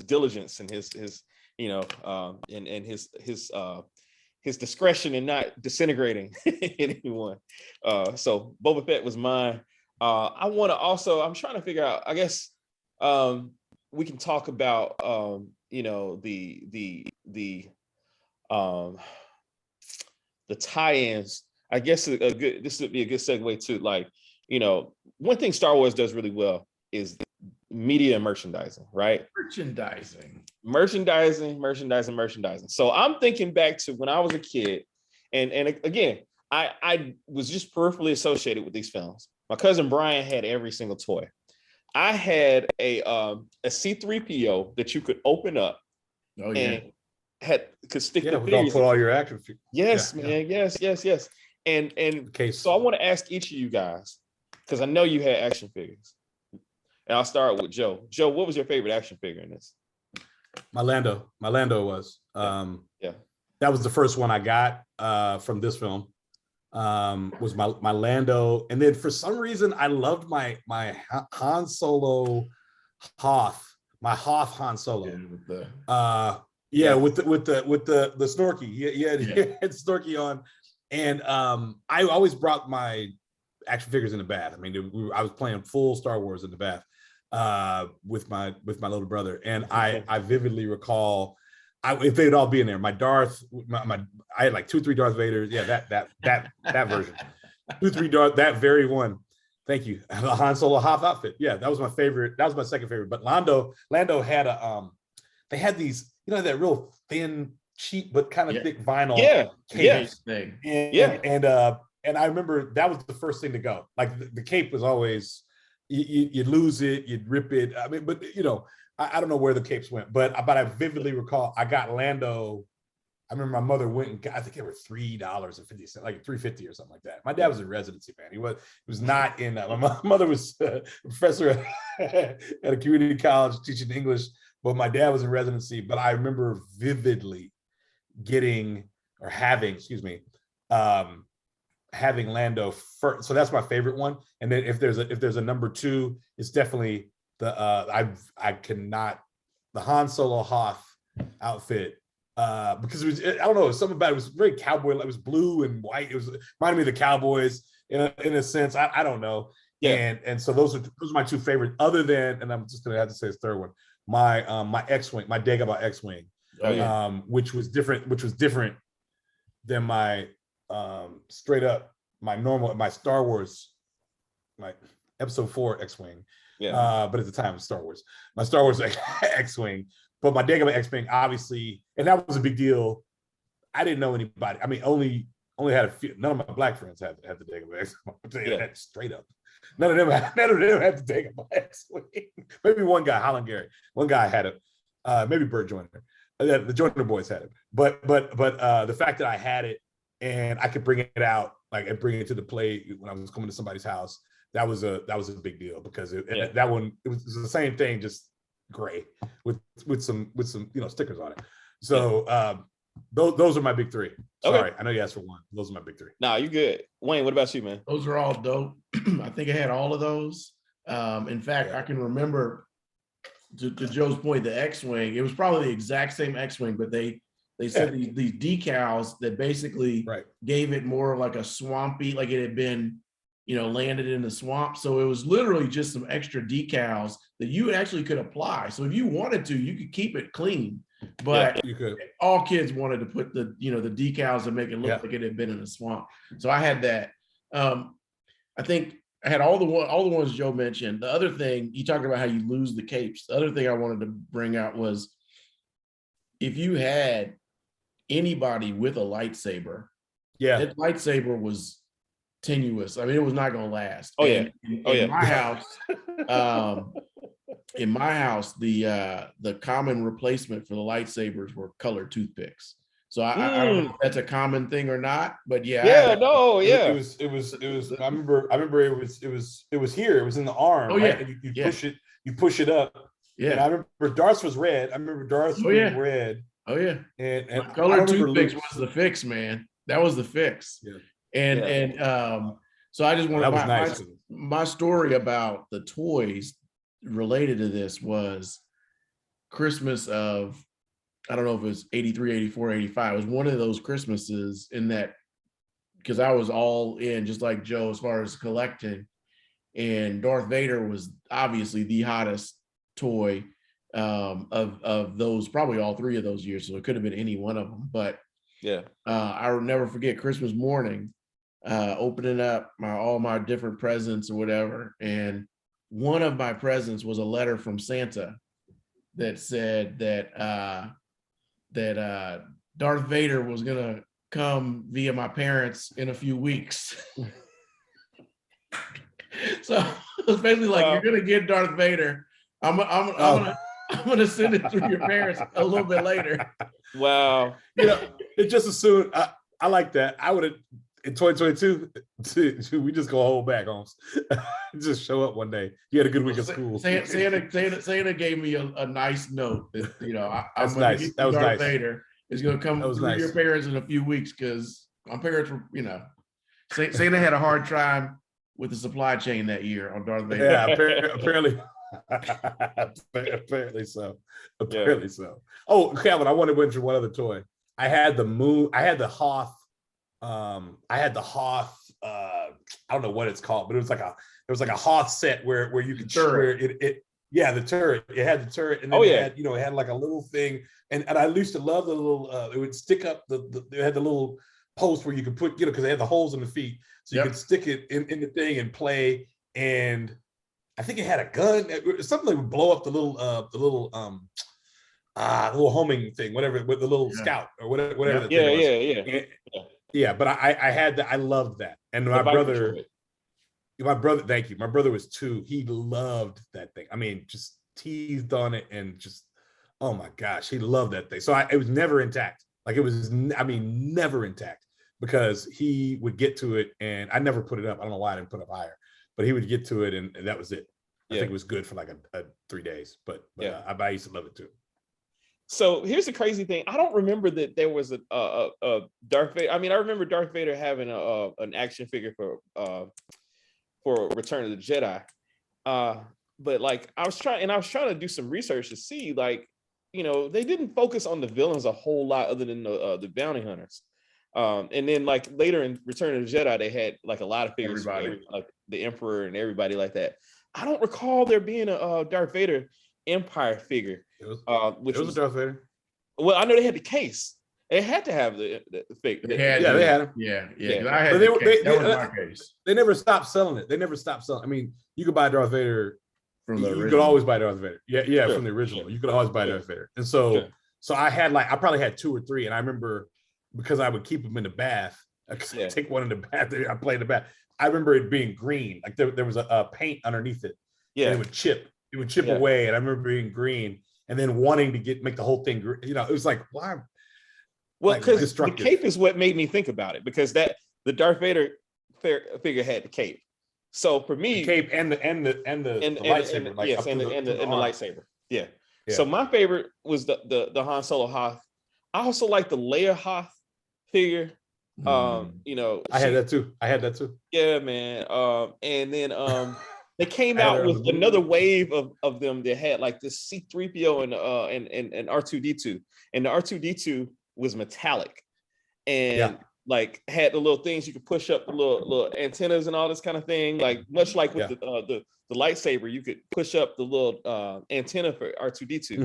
Speaker 1: diligence and his discretion in not disintegrating anyone. So Boba Fett was mine. I want to also. I'm trying to figure out. I guess we can talk about the tie-ins. I guess this would be a good segue to, like, one thing Star Wars does really well is media and merchandising, right? Merchandising. So I'm thinking back to when I was a kid, and again, I was just peripherally associated with these films. My cousin Brian had every single toy. I had a C3PO that you could open up and could stick the figures.
Speaker 2: Put all your action figures.
Speaker 1: Yes, man. Yes. And so I want to ask each of you guys, because I know you had action figures. And I'll start with Joe. Joe, what was your favorite action figure in this?
Speaker 2: My Lando was. That was the first one I got from this film. Was my Lando, and then for some reason I loved my Han Solo Hoth, my Hoth Han Solo. With the Snorky. He had Snorky on, and I always brought my action figures in the bath. I mean, I was playing full Star Wars in the bath with my little brother, and I vividly recall. If they'd all be in there, my Darth, I had like 2 or 3 Darth Vaders. Yeah, that version, 2 or 3 Darth, that very one. Thank you. The Han Solo Hoth outfit. Yeah, that was my favorite. That was my second favorite. But Lando had they had these, that real thin, cheap but kind of thick vinyl case thing. And I remember that was the first thing to go. Like the cape was always you'd lose it, you'd rip it. I mean, but I don't know where the capes went, but I vividly recall I got Lando. I remember my mother went and got, I think they were $3.50, like $3.50 or something like that. My dad was in residency, man. He was not in that. My mother was a professor at a community college teaching English, but my dad was in residency. But I remember vividly having Lando first. So that's my favorite one. And then if there's a number 2, it's definitely the Han Solo Hoth outfit. Because it was, I don't know, it was something about it. It was very cowboy. It was blue and white. It was reminded me of the Cowboys in a sense. I don't know. Yeah. And so those are my 2 favorite. Other than, and I'm just gonna have to say this third one, my X-wing, my Dagobah X-wing, which was different than my straight up my Star Wars, my Episode 4 X-wing. Yeah. But at the time it was Star Wars. My Star Wars X-wing. But my Dagobah X-wing, obviously, and that was a big deal. I didn't know anybody. I mean, only had a few. None of my black friends had the Dagobah X-wing. I'll tell you that straight up. None of them had the Dagobah X-wing. Maybe one guy, Holland Gary. One guy had it. Maybe Bert Joyner. The Joyner boys had it. But the fact that I had it and I could bring it out, like, and bring it to the play when I was coming to somebody's house, that was a big deal because that one, it was the same thing, just gray with some stickers on it. So those are my big 3. Sorry, okay. I know you asked for one. Those are my big 3.
Speaker 1: Nah, you good. Wayne, what about you, man?
Speaker 3: Those are all dope. I think I had all of those. In fact, I can remember to Joe's point, the X-wing, it was probably the exact same X-wing, but they said these decals that basically gave it more of like a swampy, like it had been landed in the swamp. So it was literally just some extra decals that you actually could apply. So if you wanted to, you could keep it clean, but you could. All kids wanted to put the decals to make it look like it had been in a swamp. So I had that. I think I had all the ones Joe mentioned. The other thing, you talked about how you lose the capes. The other thing I wanted to bring out was if you had anybody with a lightsaber, that lightsaber was tenuous. I mean, it was not going to last. In my house, the common replacement for the lightsabers were colored toothpicks. So I don't know if that's a common thing or not, but
Speaker 2: it was. I remember it was here. It was in the arm. Oh right? And you push it up. Yeah. And I remember Darth's was red. I remember Darth's was red.
Speaker 3: Oh yeah. And colored toothpicks was the fix, man. That was the fix. Yeah. So I just want to my story about the toys related to this was Christmas of, I don't know if it was 83, 84, 85. It was one of those Christmases in that, because I was all in, just like Joe, as far as collecting. And Darth Vader was obviously the hottest toy of those, probably all 3 of those years. So it could have been any one of them. But I will never forget Christmas morning, opening up all my different presents or whatever. And one of my presents was a letter from Santa that said that Darth Vader was gonna come via my parents in a few weeks. So it was basically like, you're gonna get Darth Vader. I'm gonna send it through your parents a little bit later.
Speaker 1: Wow.
Speaker 2: It just as soon. I like that. I would have in 2022. We just go hold back, Holmes. Just show up one day. You had a good week of school.
Speaker 3: Santa gave me a nice note that I'm
Speaker 2: gonna nice. Get that was
Speaker 3: Darth
Speaker 2: nice.
Speaker 3: Vader is gonna come through your parents in a few weeks, because my parents were, Santa had a hard time with the supply chain that year on Darth Vader.
Speaker 2: Yeah, apparently. Apparently so. So. Oh, Calvin, I want to mention one other toy. I had the Hoth. I don't know what it's called, but it was like a Hoth set where you could the turret. It had the turret, and then it had like a little thing, and I used to love the little. It would stick up it had the little post where you could put because they had the holes in the feet, so you could stick it in the thing and play. And I think it had a gun, something that would blow up the little homing thing, whatever, with the little scout or whatever. Yeah. But I had that. I loved that, and my brother. Thank you. My brother was 2. He loved that thing. I mean, just teased on it and just, oh my gosh, he loved that thing. So it was never intact. Like it was, never intact, because he would get to it and I never put it up. I don't know why I didn't put it up higher, but he would get to it and that was it. I think it was good for like a 3 days, but I used to love it too.
Speaker 1: So here's the crazy thing. I don't remember that there was a Darth Vader. I mean, I remember Darth Vader having an action figure for Return of the Jedi. But like I was trying to do some research to see, like, they didn't focus on the villains a whole lot other than the bounty hunters. And then like later in Return of the Jedi, they had like a lot of figures, like the Emperor and everybody like that. I don't recall there being a Darth Vader Empire figure. Which was a Darth Vader. Well, I know they had the case. They had to have the fake.
Speaker 2: They had them.
Speaker 3: Yeah.
Speaker 2: I had that was my case. They never stopped selling it. I mean, you could buy Darth Vader from the original. You could always buy Darth Vader. Yeah, from the original. Sure. You could always buy Darth Vader. And so I had I probably had 2 or 3, and I remember because I would keep them in the bath. I take one in the bath. I play in the bath. I remember it being green. Like there was a paint underneath it. Yeah, it would chip. It would chip away, and I remember being green, and then wanting to make the whole thing. It was like, why?
Speaker 1: Well, because the cape is what made me think about it, because the Darth Vader figure had the cape. So for me,
Speaker 2: the cape and the lightsaber,
Speaker 1: and the lightsaber. Yeah. So my favorite was the Han Solo Hoth. I also like the Leia Hoth figure.
Speaker 2: I had that too.
Speaker 1: Yeah, man. And then they came out with another wave of them that had like this C3PO and R2D2, and the R2D2 was metallic, and like had the little things you could push up, the little antennas and all this kind of thing, like much like with the lightsaber, you could push up the little antenna for R2D2,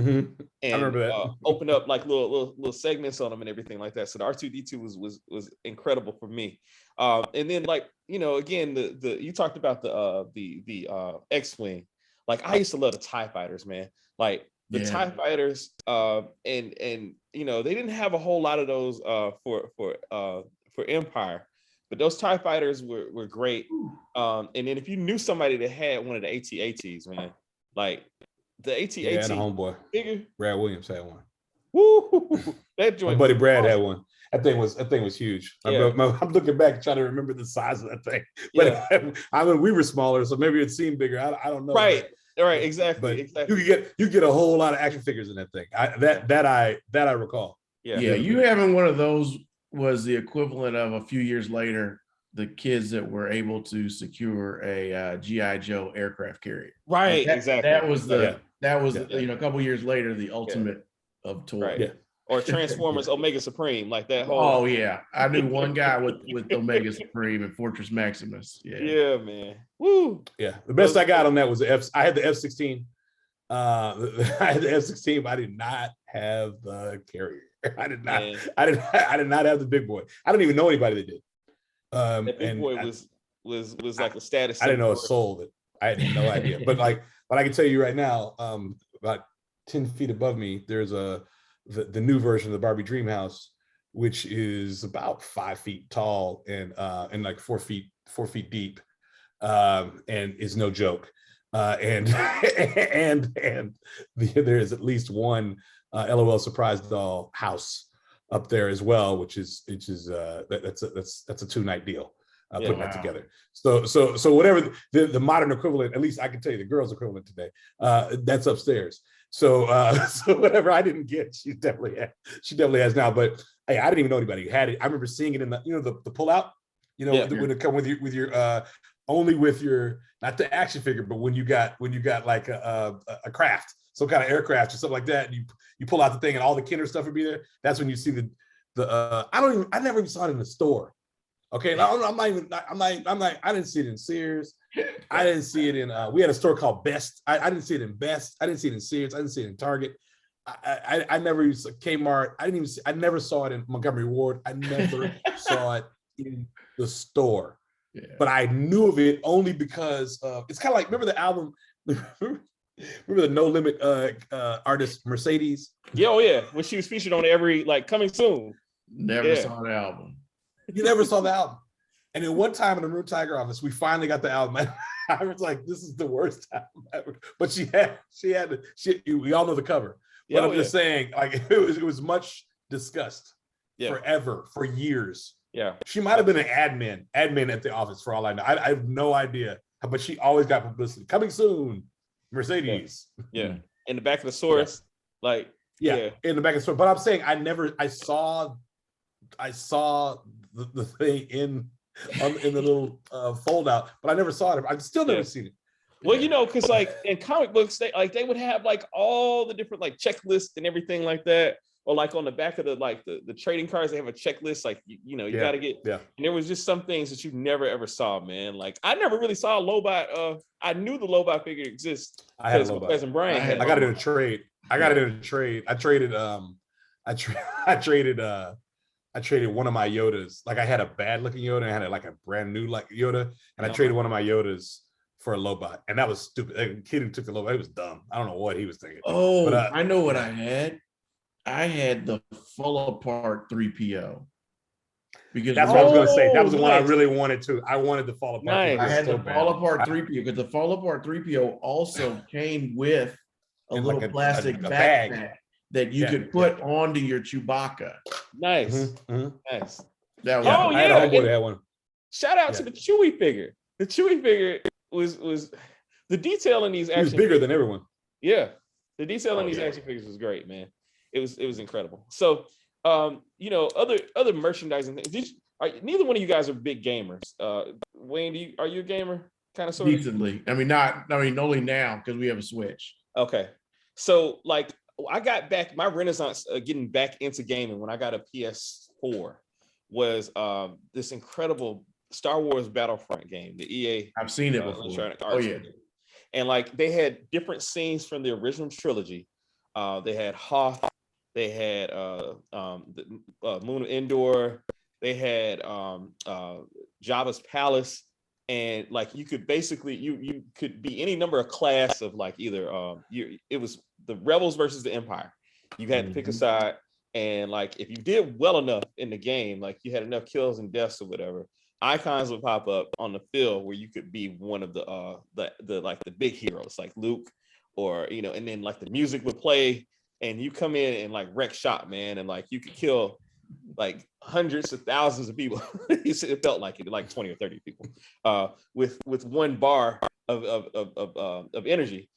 Speaker 1: and I remember that. Open up like little segments on them and everything like that. So the R2D2 was incredible for me. And then like again the you talked about the X-Wing. Like I used to love the TIE fighters, man. Like the TIE fighters, and they didn't have a whole lot of those for Empire, but those TIE fighters were great. And then if you knew somebody that had one of the AT-ATs, man, like the AT-AT,
Speaker 2: had a homeboy figure. Brad Williams had one.
Speaker 1: Woo! That joint.
Speaker 2: My buddy Brad had one. That thing was huge. I'm looking back trying to remember the size of that thing. But I mean, we were smaller, so maybe it seemed bigger. I don't know.
Speaker 1: Right. Right, exactly.
Speaker 2: You get a whole lot of action figures in that thing. That I recall.
Speaker 3: Yeah, you having one of those was the equivalent of a few years later, the kids that were able to secure a GI Joe aircraft carrier.
Speaker 1: Right, exactly.
Speaker 3: That was a couple years later, the ultimate of toy.
Speaker 1: Right. Yeah. Or Transformers Omega Supreme, like that whole.
Speaker 3: Oh yeah, I knew one guy with Omega Supreme and Fortress Maximus.
Speaker 1: Yeah, man. Woo.
Speaker 2: Yeah, the best I got on that was I had the F-16. I had the F-16, but I did not have the carrier. I did not. Man. I did not have the big boy. I don't even know anybody that did.
Speaker 1: That big boy was like a status.
Speaker 2: I didn't know a soul that I had no idea. But I can tell you right now, about 10 feet above me, there's the new version of the Barbie Dream House, which is about 5 feet tall and like 4 feet deep, and is no joke. And there is at least one LOL surprise doll house up there as well, which is that's a 2-night deal. Putting that together. So whatever the modern equivalent, at least I can tell you the girls' equivalent today, that's upstairs. So whatever I didn't get, she definitely has now. But hey, I didn't even know anybody who had it. I remember seeing it in the pull out, when it come with your only with your, not the action figure, but when you got like a craft, some kind of aircraft or something like that, and you pull out the thing and all the Kinder stuff would be there. That's when you see I never even saw it in the store. Okay, I'm not. I didn't see it in Sears. I didn't see it in. We had a store called Best. I didn't see it in Best. I didn't see it in Sears. I didn't see it in Target. I never used Kmart. I never saw it in Montgomery Ward. I never saw it in the store. Yeah. But I knew of it only because it's kind of like, remember the album? Remember the No Limit artist Mercedes?
Speaker 1: Yeah, oh yeah. When she was featured on every coming soon.
Speaker 3: Never saw the album.
Speaker 2: You never saw the album. And then one time in the Maroon Tiger office, we finally got the album. I was like, this is the worst album ever. But we all know the cover. But I'm just saying, like, it was much discussed forever, for years.
Speaker 1: Yeah.
Speaker 2: She might have been an admin at the office for all I know. I have no idea. But she always got publicity. Coming soon, Mercedes.
Speaker 1: Yeah. In the back of the source. In
Speaker 2: the back of the store. But I'm saying I saw the thing in the little fold out, but I never saw it. I've still never seen it.
Speaker 1: Well, because in comic books, they would have all the different checklists and everything like that, or on the back of the trading cards, they have a checklist. You got to get. Yeah. And there was just some things that you never ever saw, man. I never really saw a Lobot. I knew the Lobot figure exists.
Speaker 2: I had a Lobot.
Speaker 1: My cousin Brian.
Speaker 2: I got it in a trade. I traded. I traded one of my Yodas. I had a bad looking Yoda and I had a brand new Yoda, and I traded one of my Yodas for a Lobot, and that was stupid. The kid who took the Lobot, it was dumb. I don't know what he was thinking.
Speaker 3: Oh, but, I know what I had. I had the fall apart 3PO.
Speaker 2: Because that's what I was going to say. That was the one I really wanted to. I wanted the fall apart.
Speaker 3: Nice. I had the fall apart 3PO because the fall apart 3PO also came with a little plastic backpack that you could put onto your Chewbacca.
Speaker 1: Nice.
Speaker 2: Mm-hmm. Mm-hmm.
Speaker 1: Nice.
Speaker 2: That was, I had a homeboy that had one.
Speaker 1: Shout out to the Chewie figure. The Chewie figure was the detail in these action.
Speaker 2: He was bigger than everyone.
Speaker 1: Yeah. The detail in these action figures was great, man. It was incredible. So other merchandising things. Neither one of you guys are big gamers. Wayne, are you a gamer? Kind of sort of?
Speaker 3: Decently. Only now because we have a Switch.
Speaker 1: Okay. So I got back my renaissance getting back into gaming when I got a PS4 was this incredible Star Wars Battlefront game, the EA.
Speaker 3: I've seen it before.
Speaker 1: And they had different scenes from the original trilogy. They had Hoth, they had the Moon of Endor, they had Jabba's palace, and you could basically you could be any number of class of either it was the rebels versus the Empire. You had to pick a side, and if you did well enough in the game, you had enough kills and deaths or whatever, icons would pop up on the field where you could be one of the big heroes like Luke, or and then the music would play and you come in and wreck shop, man, and you could kill hundreds of thousands of people. It felt like it, 20 or 30 people, with one bar of energy.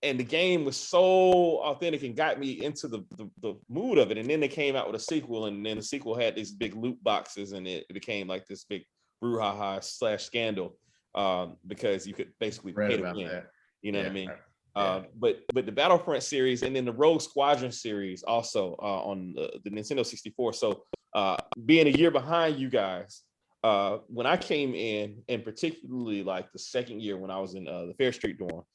Speaker 1: And the game was so authentic and got me into the mood of it. And then they came out with a sequel, and then the sequel had these big loot boxes, and it became this big brouhaha / scandal, because you could basically pay to win. That. You know what I mean? But the Battlefront series, and then the Rogue Squadron series also on the Nintendo 64. So being a year behind you guys, when I came in, and particularly the second year when I was in the Fair Street dorm,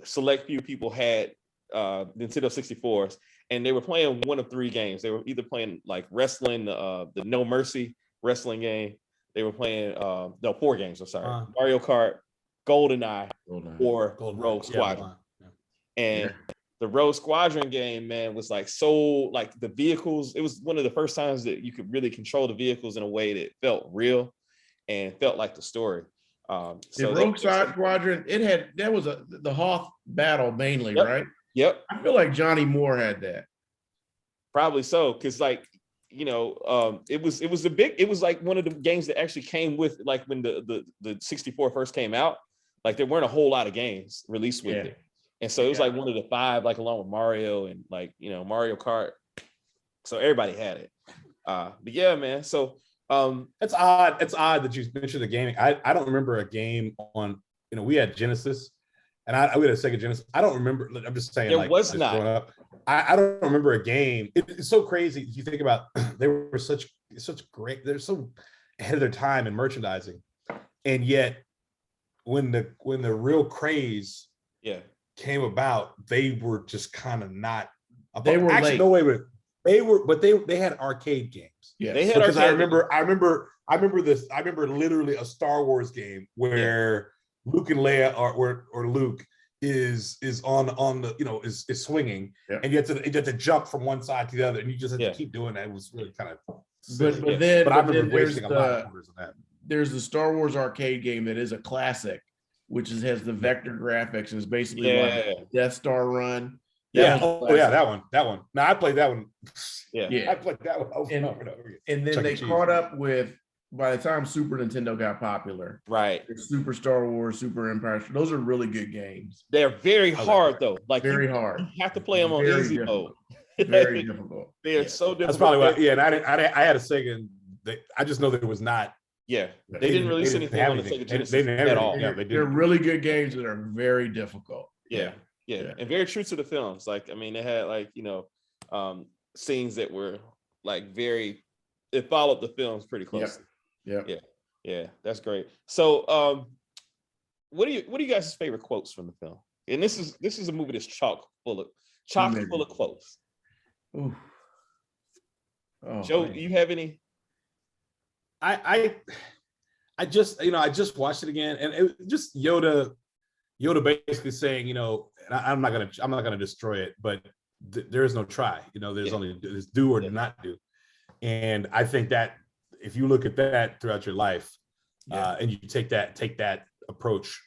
Speaker 1: select few people had Nintendo 64s, and they were playing one of three games. They were either playing wrestling, the No Mercy wrestling game. They were playing four games. I'm sorry, Mario Kart, GoldenEye, or Rogue Squadron. And the Rogue Squadron game, man, was the vehicles. It was one of the first times that you could really control the vehicles in a way that felt real and felt like the story.
Speaker 3: The Rogue Squadron, that was the Hoth battle mainly, right?
Speaker 1: Yep.
Speaker 3: I feel like Johnny Moore had that.
Speaker 1: Probably so, because it was one of the games that actually came with when the 64 first came out. There weren't a whole lot of games released with it. And so it was one of the five, along with Mario and Mario Kart. So everybody had it. But yeah, man. So
Speaker 2: it's odd. It's odd that you mentioned the gaming. I don't remember a game on, we had Genesis, and we had a Sega Genesis. I don't remember. I'm just saying,
Speaker 1: there was not.
Speaker 2: Growing up, I don't remember a game. It's so crazy if you think about. They were such great. They're so ahead of their time in merchandising, and yet when the real craze came about, they were just kind of not.
Speaker 3: They were
Speaker 2: actually
Speaker 3: late.
Speaker 2: No way, but they had arcade games.
Speaker 3: Yeah,
Speaker 1: they had.
Speaker 2: Because I remember literally a Star Wars game where Luke and Leia or Luke is on the is swinging, and you have to jump from one side to the other, and you just have to keep doing that. It was really kind of silly. But I remember wasting a lot of quarters on that.
Speaker 3: There's the Star Wars arcade game that is a classic, which has the vector graphics and is basically like Death Star Run.
Speaker 2: That one. Now I played that one.
Speaker 3: Yeah.
Speaker 2: I played that one over and over again.
Speaker 3: And then they caught up with, by the time Super Nintendo got popular,
Speaker 1: right?
Speaker 3: Super Star Wars, Super Empire. Those are really good games.
Speaker 1: They're very hard though. Like
Speaker 3: very hard.
Speaker 1: You have to play them on easy mode.
Speaker 3: Very difficult.
Speaker 1: They are so difficult.
Speaker 2: That's probably why. Yeah, and I had a Sega. And I just know that it was not.
Speaker 1: Yeah, they didn't release anything on the Sega Genesis at all.
Speaker 3: Yeah, they're really good games that are very difficult.
Speaker 1: Yeah, and very true to the films. Like, I mean, they had like scenes that were like it followed the films pretty closely. Yeah, that's great. So, what are you guys' favorite quotes from the film? And this is a movie that's chock full of quotes.
Speaker 3: Ooh. Oh,
Speaker 1: Joe, do you have any?
Speaker 2: I just watched it again, and it just Yoda basically saying, and I'm not gonna destroy it, but there is no try. There's only this do or not do, and I think that if you look at that throughout your life, and you take that approach,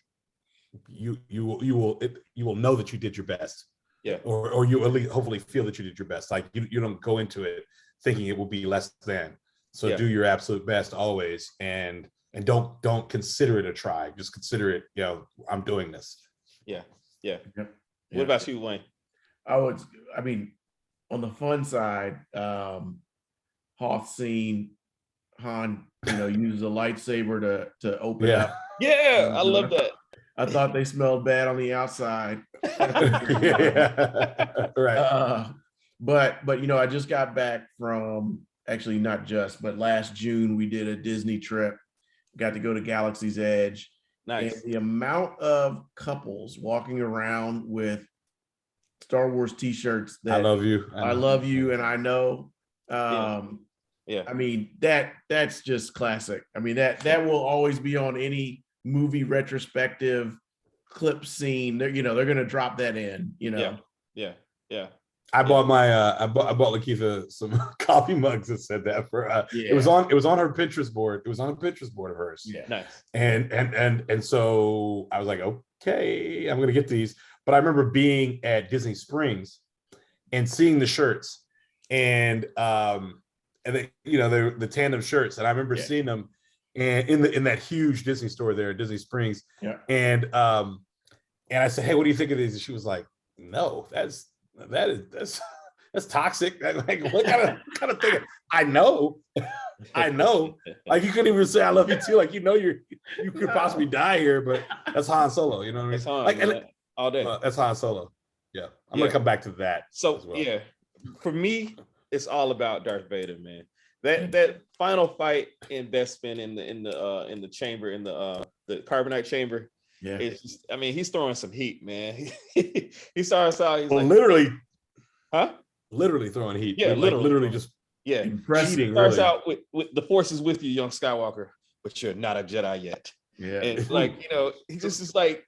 Speaker 2: you will know that you did your best.
Speaker 1: Yeah.
Speaker 2: Or you at least hopefully feel that you did your best. Like you don't go into it thinking it will be less than. So do your absolute best always, and don't consider it a try. Just consider it, I'm doing this.
Speaker 1: Yeah. What about you, Wayne?
Speaker 3: On the fun side, Hoth scene, Han, uses a lightsaber to open up.
Speaker 1: Yeah, I love that.
Speaker 3: I thought they smelled bad on the outside.
Speaker 2: Right.
Speaker 3: But I just got back from, actually not just, but last June we did a Disney trip. Got to go to Galaxy's Edge.
Speaker 1: Nice.
Speaker 3: And the amount of couples walking around with Star Wars t-shirts that
Speaker 2: I love you.
Speaker 3: I love you, and I know.
Speaker 1: Yeah.
Speaker 3: I mean, that's just classic. I mean, that will always be on any movie retrospective clip scene. They're gonna drop that in.
Speaker 1: Yeah.
Speaker 2: I bought I bought Lakeitha some coffee mugs that said that for it was on her Pinterest board. It was on a Pinterest board of hers.
Speaker 3: Yeah.
Speaker 1: Nice.
Speaker 2: And so I was like, okay, I'm gonna get these. But I remember being at Disney Springs and seeing the shirts and they, they're the tandem shirts, and I remember seeing them and in that huge Disney store there at Disney Springs.
Speaker 3: Yeah.
Speaker 2: And I said, hey, what do you think of these? And she was like, no, that's toxic. Like, what kind of thing? I know. Like, you couldn't even say I love you too. Like, you could possibly die here, but that's Han Solo. You know what I mean?
Speaker 1: Han,
Speaker 2: like,
Speaker 1: all day.
Speaker 2: That's Han Solo. Yeah, I'm gonna come back to that.
Speaker 1: So
Speaker 2: as well.
Speaker 1: For me, it's all about Darth Vader, man. That final fight in Bespin in the chamber, in the carbonite chamber.
Speaker 3: Yeah,
Speaker 1: it's just, he's throwing some heat, man. He starts out. He's
Speaker 2: literally,
Speaker 1: huh?
Speaker 2: Literally throwing heat.
Speaker 1: Yeah,
Speaker 2: literally just
Speaker 3: impressive.
Speaker 1: He starts out with the Force is with you, young Skywalker, but you're not a Jedi yet.
Speaker 3: Yeah,
Speaker 1: and he just is like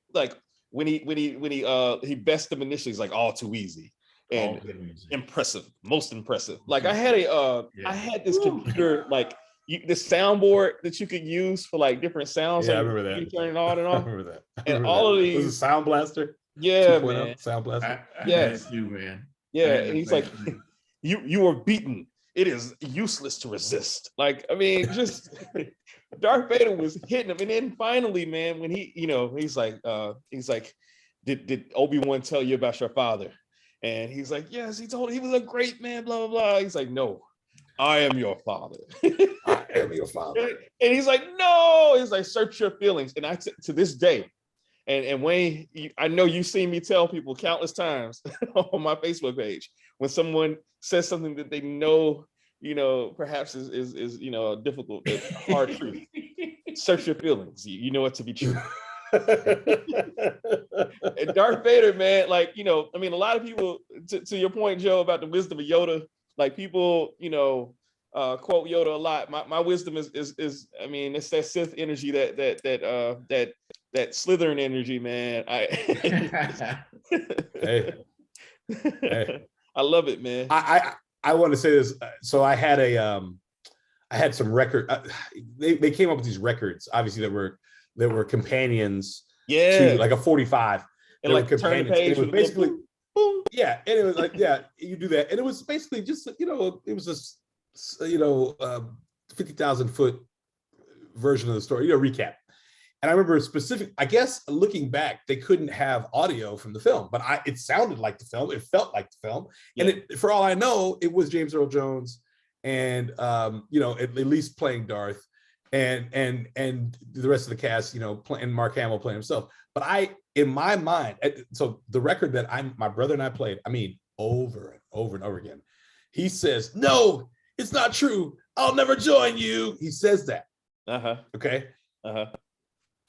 Speaker 1: when he bests him initially, he's like all too easy. And impressive, most impressive. Like I had this computer, like this soundboard that you could use for like different sounds.
Speaker 2: Yeah, I remember that.
Speaker 1: You turn it on and off.
Speaker 2: I remember that.
Speaker 1: And all of these.
Speaker 2: Was it Sound Blaster?
Speaker 1: Yeah, man.
Speaker 2: Sound Blaster.
Speaker 3: Yes, you man.
Speaker 1: Yeah, and he's like, you were beaten. It is useless to resist. Like, just Darth Vader was hitting him, and then finally, man, when he's like, did Obi-Wan tell you about your father? And he's like, yes, he told him he was a great man, blah, blah, blah. He's like, no, I am your father.
Speaker 2: I am your father.
Speaker 1: And he's like, no. He's like, search your feelings. And to this day, and Wayne, I know you've seen me tell people countless times on my Facebook page, when someone says something that they know perhaps is a difficult, hard truth. Search your feelings. You know it to be true. And Darth Vader, man, like, I mean, a lot of people, to your point, Joe, about the wisdom of Yoda, like people, quote Yoda a lot. My wisdom is I mean, it's that Sith energy, that Slytherin energy, man.
Speaker 2: Hey.
Speaker 1: I love it, man.
Speaker 2: I want to say this. So I had some record. They came up with these records, obviously that were companions to like a 45.
Speaker 1: And like turn the page.
Speaker 2: It was basically, boom, yeah. And it was like, yeah, you do that. And it was basically just, it was just, 50,000 foot version of the story, recap. And I remember I guess looking back, they couldn't have audio from the film, but it sounded like the film. It felt like the film. Yeah. And for all I know, it was James Earl Jones and, at least playing Darth and the rest of the cast, and Mark Hamill playing himself. But in my mind, so the record that my brother and I played, I mean, over and over and over again, he says, "No, it's not true. I'll never join you." He says that. Okay.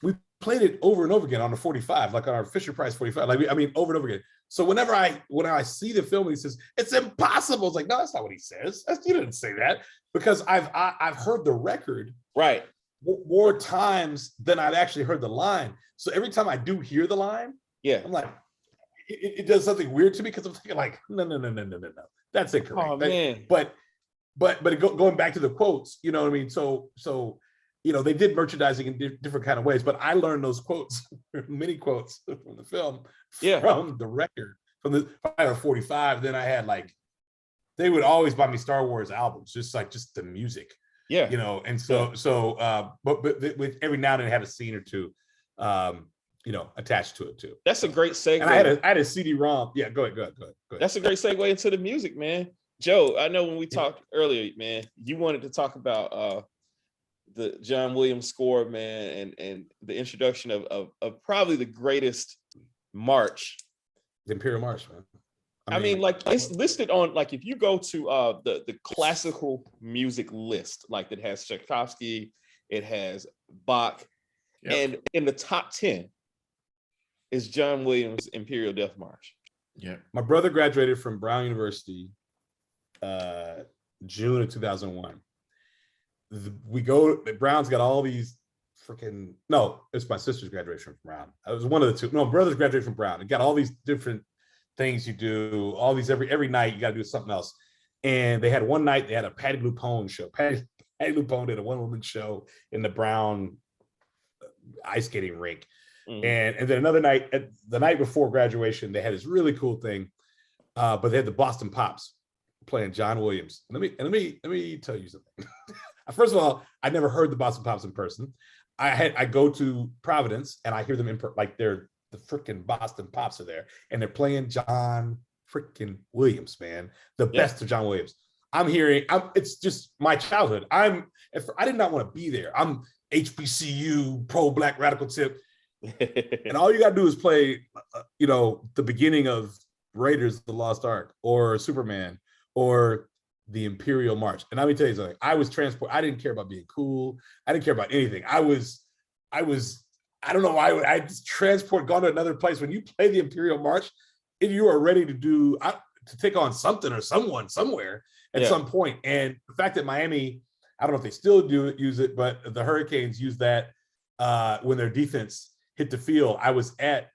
Speaker 2: We played it over and over again on the 45, like on our Fisher Price 45. Like, I mean, over and over again. So whenever I see the film, he says, "It's impossible." It's like, no, that's not what he says. You didn't say that, because I've heard the record
Speaker 1: right
Speaker 2: more times than I've actually heard the line. So every time I do hear the line, yeah, I'm like, it does something weird to me, because I'm thinking like, no, that's incorrect.
Speaker 1: Oh, man.
Speaker 2: But going back to the quotes, you know what I mean? So they did merchandising in different kind of ways, but I learned those quotes, many quotes from the film, from the record, from the 45. Then I had they would always buy me Star Wars albums, just the music, and but with every now and then have a scene or two, attached to it too.
Speaker 1: That's a great segue.
Speaker 2: And I had a CD-ROM. Yeah, go ahead.
Speaker 1: That's a great segue into the music, man. Joe, I know when we talked earlier, man, you wanted to talk about the John Williams score, man, and the introduction of probably the greatest march,
Speaker 2: the Imperial March, man.
Speaker 1: I mean, like, it's listed on, like, if you go to the classical music list, like, that has Tchaikovsky, it has Bach, and in the top 10 is John Williams' Imperial Death March.
Speaker 2: Yeah, my brother graduated from Brown University June of 2001. Brown's got all these it's my sister's graduation from Brown. It was one of the two. No, brother's graduated from Brown. It got all these different things you do, all these every night you got to do something else. And they had one night, they had a Patti LuPone show. Patti LuPone did a one-woman show in the Brown ice skating rink. Mm-hmm. And then another night, the night before graduation, they had this really cool thing. But they had the Boston Pops playing John Williams. Let me tell you something. First of all, I never heard the Boston Pops in person. I go to Providence and I hear them they're the freaking Boston Pops are there, and they're playing John freaking Williams, man, the best of John Williams. It's just my childhood. I did not want to be there. I'm HBCU pro Black radical tip, and all you got to do is play, the beginning of Raiders of the Lost Ark or Superman or the Imperial March. And let me tell you something. I was transported. I didn't care about being cool. I didn't care about anything. I don't know why I just gone to another place. When you play the Imperial March, and you are ready to take on something or someone somewhere at some point. And the fact that Miami, I don't know if they still use it, but the Hurricanes use that when their defense hit the field. I was at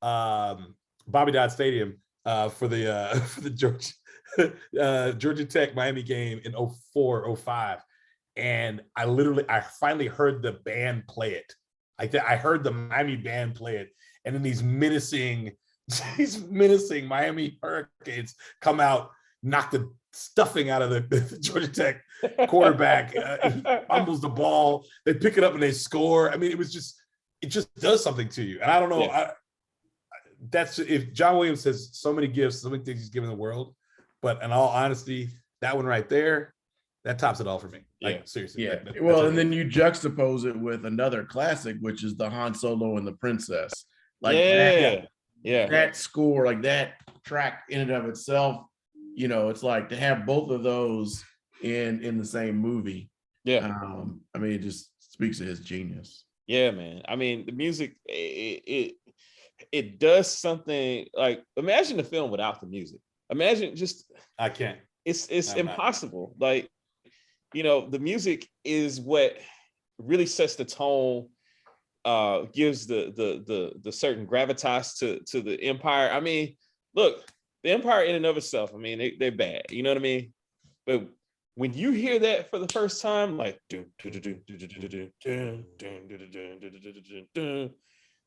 Speaker 2: Bobby Dodd Stadium for the Georgia Tech Miami game in 04-05, and I finally heard the band play it. I heard the Miami band play it, and then these menacing Miami Hurricanes come out, knock the stuffing out of the Georgia Tech quarterback. He fumbles the ball, they pick it up and they score. I mean, it just does something to you. And I don't know. Yeah. That's if John Williams has so many gifts, so many things he's given the world. But in all honesty, that one right there, that tops it all for me. Seriously.
Speaker 3: Yeah. Well, and then you juxtapose it with another classic, which is the Han Solo and the Princess. That score, like that track in and of itself, it's like to have both of those in the same movie.
Speaker 1: Yeah.
Speaker 3: I mean, it just speaks of his genius.
Speaker 1: Yeah, man. I mean, the music, it does something like, imagine the film without the music. Imagine just,
Speaker 2: I can't.
Speaker 1: It's impossible. Like, the music is what really sets the tone, gives the certain gravitas to the Empire. I mean, look, the Empire in and of itself, I mean, they're bad. You know what I mean? But when you hear that for the first time, like, man,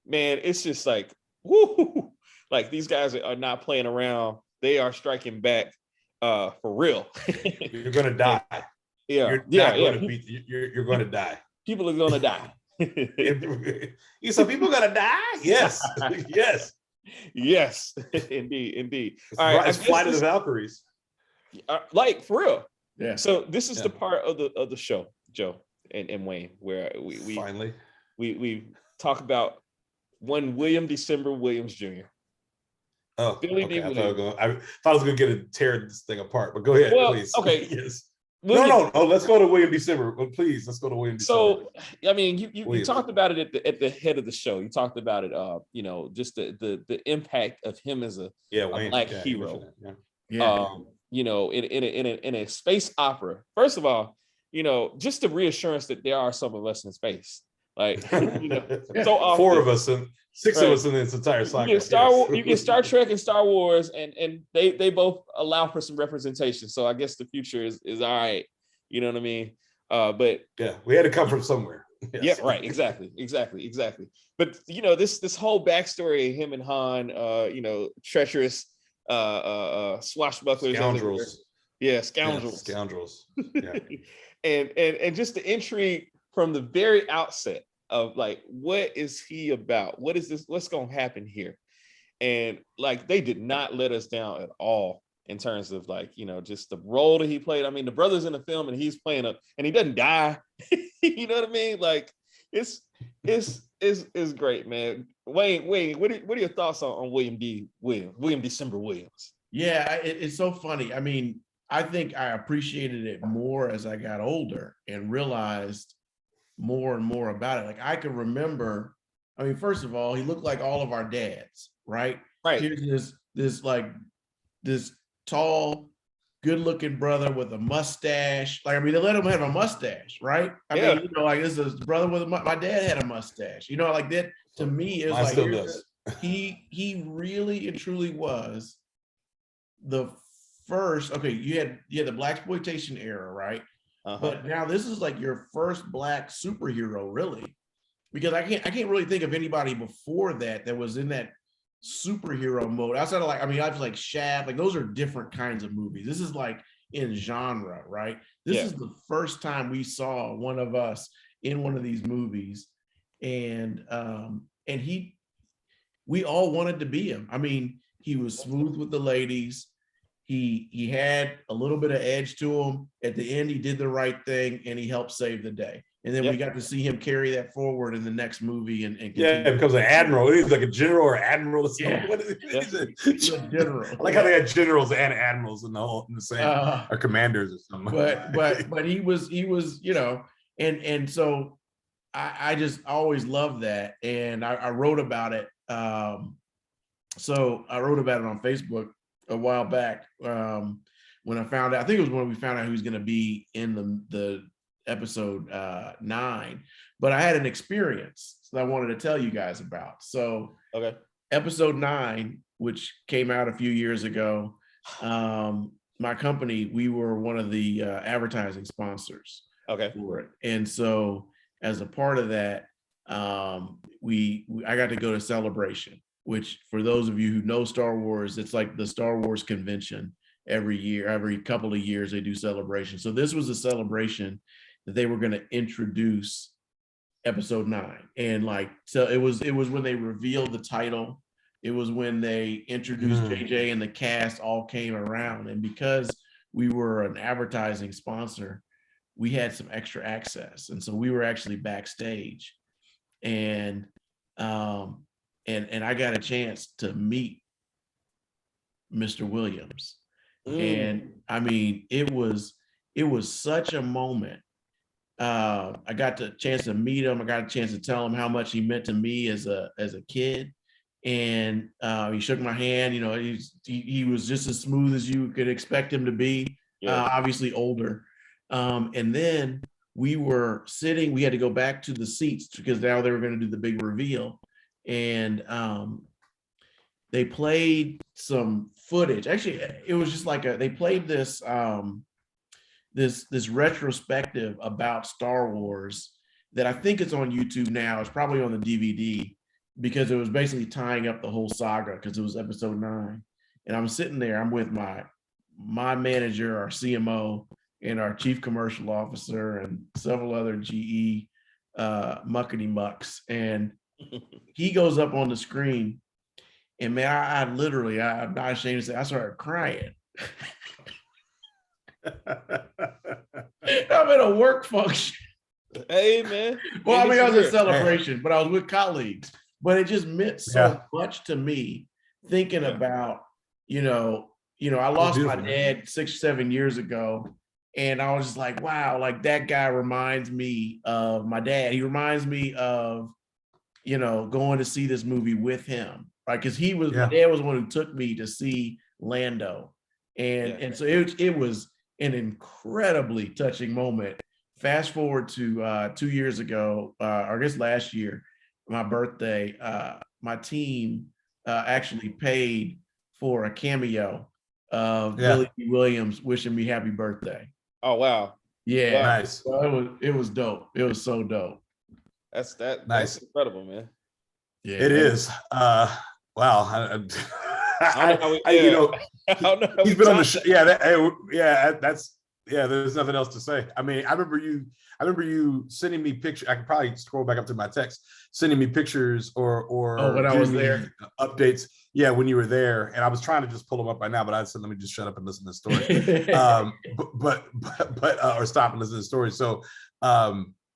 Speaker 1: it's just like, woo, like these guys are not playing around. They are striking back for real.
Speaker 2: You're gonna die.
Speaker 1: Yeah,
Speaker 2: you're gonna die.
Speaker 1: People are gonna die.
Speaker 2: So people gonna die? Yes.
Speaker 1: Yes, indeed.
Speaker 2: All right, it's Flight of the Valkyries.
Speaker 1: Like, for real.
Speaker 3: Yeah.
Speaker 1: So this is the part of the show, Joe and Wayne, where we
Speaker 2: finally
Speaker 1: we talk about one William December Williams Jr.
Speaker 2: Oh,
Speaker 1: Billy
Speaker 2: okay.
Speaker 1: D.
Speaker 2: I thought I was gonna tear this thing apart, but go ahead, please.
Speaker 1: Okay.
Speaker 2: Yes. No. Let's go to William December. Please, let's go to William December.
Speaker 1: So, I mean, you talked about it at the head of the show. You talked about it, just the impact of him as a Black hero. In a space opera. First of all, just the reassurance that there are some of us in space. Like, so often,
Speaker 2: 4 of us and 6 of us in this entire cycle.
Speaker 1: You get Star Trek and Star Wars, and they both allow for some representation. So I guess the future is all right. You know what I mean? But
Speaker 2: yeah, we had to come from somewhere.
Speaker 1: Yes. Yeah, right. Exactly. But this whole backstory of him and Han, treacherous swashbucklers,
Speaker 2: scoundrels.
Speaker 1: Yeah, scoundrels.
Speaker 2: Yeah, scoundrels. Yeah.
Speaker 1: and just the intrigue from the very outset of like, what is he about? What is this? What's going to happen here? And like, they did not let us down at all in terms of like, just the role that he played. I mean, the brother's in the film and he's playing and he doesn't die. You know what I mean? Like, it's great, man. Wayne, what are your thoughts on William December Williams?
Speaker 3: Yeah, it's so funny. I mean, I think I appreciated it more as I got older and realized more and more about it. Like, I can remember, I mean, first of all, he looked like all of our dads, right?
Speaker 1: Right.
Speaker 3: Here's this tall, good-looking brother with a mustache. Like, I mean, they let him have a mustache, right? I mean, like, this is a brother with my dad had a mustache. Like that. To me, it was like he really and truly was the first. Okay, you had the blaxploitation era, right? But now this is like your first Black superhero, really, because I can't really think of anybody before that was in that superhero mode outside of, like, I mean, I was like Shaft, like those are different kinds of movies. This is like in genre, right? This is the first time we saw one of us in one of these movies, and we all wanted to be him. I mean, he was smooth with the ladies. He had a little bit of edge to him. At the end, he did the right thing and he helped save the day. And then we got to see him carry that forward in the next movie and
Speaker 2: it becomes an admiral. He's like a general or admiral or something.
Speaker 3: Yeah.
Speaker 2: What is it? He's
Speaker 3: a general.
Speaker 2: I like how they had generals and admirals in the same or commanders or something.
Speaker 3: But he was, and so I just always loved that. And I wrote about it. So I wrote about it on Facebook a while back when I found out. I think it was when we found out he was going to be in the episode 9. But I had an experience that I wanted to tell you guys about. So episode 9, which came out a few years ago, my company, we were one of the advertising sponsors for it. And so as a part of that, I got to go to Celebration, which, for those of you who know Star Wars, it's like the Star Wars convention every year. Every couple of years they do Celebration. So this was a celebration that they were going to introduce episode 9. And like, so it was when they revealed the title. It was when they introduced JJ and the cast all came around. And because we were an advertising sponsor, we had some extra access. And so we were actually backstage. And I got a chance to meet Mr. Williams. And I mean, it was it was such a moment. I got the chance to meet him. I got a chance to tell him how much he meant to me as a kid. And he shook my hand. You know, he was just as smooth as you could expect him to be. Obviously older. And then we were sitting. We had to go back to the seats because now they were going to do the big reveal. And they played some footage. Actually, it was just like they played this this retrospective about Star Wars that I think it's on YouTube now. It's probably on the DVD because it was basically tying up the whole saga because it was episode 9. And I'm sitting there, I'm with my manager, our CMO, and our chief commercial officer and several other GE muckety mucks. And he goes up on the screen and man, I literally, I'm not ashamed to say, I started crying. I'm in a work function.
Speaker 1: Hey, man.
Speaker 3: Well, I mean, I was a celebration, but I was with colleagues. But it just meant so much to me thinking about, you know, I lost my dad 6 or 7 years ago. And I was just like, wow, like that guy reminds me of my dad. He reminds me of, you know, going to see this movie with him, right? Because he was, my dad was the one who took me to see Lando. And so it was an incredibly touching moment. Fast forward to 2 years ago, or I guess last year, my birthday, my team actually paid for a cameo of Billy D. Williams wishing me happy birthday.
Speaker 1: Oh, wow.
Speaker 3: Yeah.
Speaker 1: Wow.
Speaker 2: Nice.
Speaker 3: So it was dope. It was so dope.
Speaker 1: That's
Speaker 2: Nice.
Speaker 1: That's incredible, man.
Speaker 2: Yeah, it is. Wow.
Speaker 1: I don't know
Speaker 2: he's been on the show. There's nothing else to say. I mean, I remember you sending me pictures. I could probably scroll back up to my text, sending me pictures or
Speaker 3: when I was there,
Speaker 2: updates. Yeah, when you were there, and I was trying to just pull them up by now, but I said, let me just shut up and listen to the story. Or stop and listen to the story. So,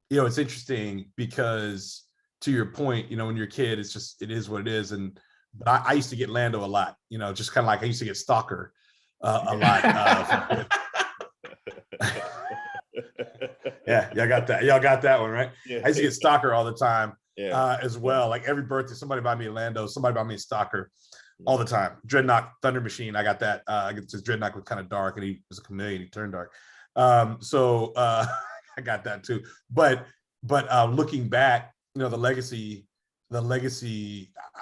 Speaker 2: it's interesting because to your point, when you're a kid, it is what it is. But I used to get Lando a lot, just kind of like I used to get Stalker a lot. Yeah, y'all got that. Y'all got that one, right? Yeah. I used to get Stalker all the time as well. Like every birthday, somebody buy me a Lando, somebody buy me a Stalker all the time. Dreadnought Thunder Machine, I got that. His Dreadnought was kind of dark and he was a chameleon, he turned dark. So I got that too. But looking back, the legacy,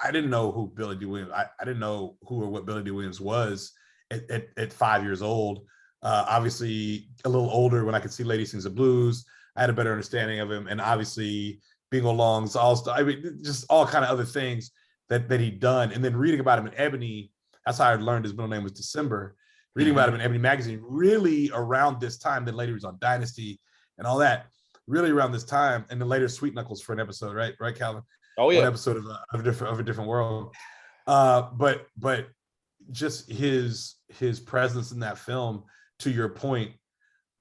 Speaker 2: I didn't know who Billy D. Williams, I didn't know who or what Billy D. Williams was at 5 years old. Obviously a little older when I could see Lady Sings the Blues, I had a better understanding of him, and obviously Bingo Long's All-Star, I mean, just all kind of other things that he'd done. And then reading about him in Ebony, that's how I learned his middle name was December. Reading about him in Ebony magazine, really around this time, then later he was on Dynasty and all that, really around this time, and then later Sweet Knuckles for an episode, right, Calvin?
Speaker 1: Oh yeah,
Speaker 2: an episode of a different world. But just his presence in that film, to your point,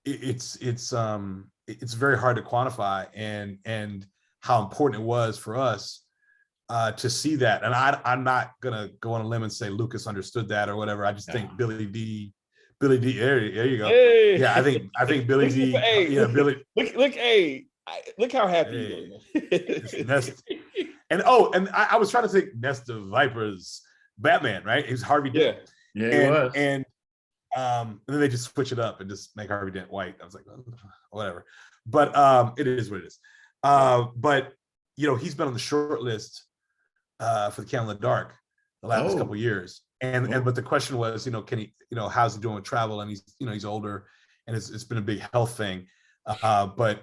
Speaker 2: it's very hard to quantify, and how important it was for us to see that. And I'm not gonna go on a limb and say Lucas understood that or whatever. I just think Billy D. There you go. Hey. Yeah, I think Billy D. Billy.
Speaker 1: Look how happy he
Speaker 2: is. And I was trying to think Nest of Vipers, Batman, right? It was Harvey Dent.
Speaker 3: Yeah, he was.
Speaker 2: And then they just switch it up and just make Harvey Dent white. I was like, whatever. But it is what it is. But he's been on the short list for the Count in the Dark the last couple of years. And but the question was, can he, how's he doing with travel? And he's older, and it's been a big health thing. But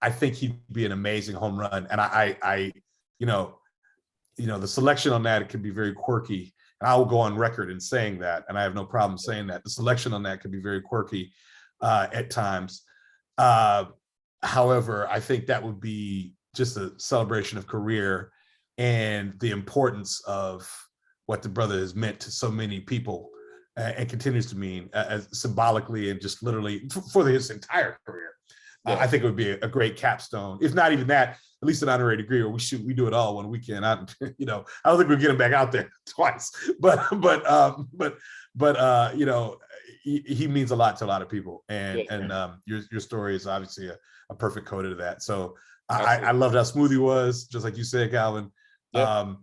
Speaker 2: I think he'd be an amazing home run. And the selection on that, it could be very quirky. And I will go on record in saying that, and I have no problem saying that. The selection on that could be very quirky at times. However, I think that would be just a celebration of career and the importance of what the brother has meant to so many people and continues to mean as symbolically and just literally for his entire career. I think it would be a great capstone, if not even that, at least an honorary degree, or we do it all one weekend. I don't think we'll get him back out there twice, but he means a lot to a lot of people, and your story is obviously a perfect coda to that. So I loved how smooth he was, just like you said, Calvin. Yep.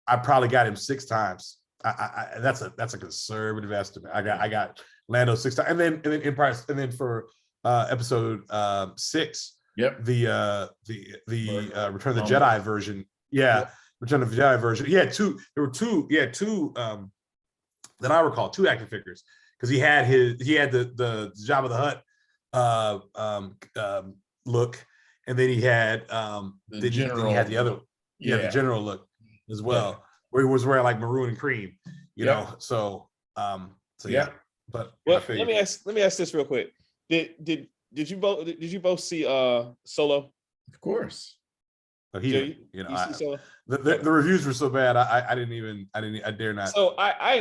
Speaker 2: I probably got him 6 times. That's a conservative estimate. I got Lando 6 times, and then Empire, and then for episode 6,
Speaker 3: yep,
Speaker 2: the Return of the Jedi version. Yeah, yep. Return of the Jedi version. He had 2. There were 2. He had 2 that I recall, 2 action figures, because he had the Jabba the Hutt look, and then he had
Speaker 3: the
Speaker 2: other the general look as well, where he was wearing like maroon and cream, you know. So yeah. But
Speaker 1: let me ask this real quick. Did you both see Solo?
Speaker 3: Of course.
Speaker 2: Oh, see Solo? The reviews were so bad, I dare not.
Speaker 1: So I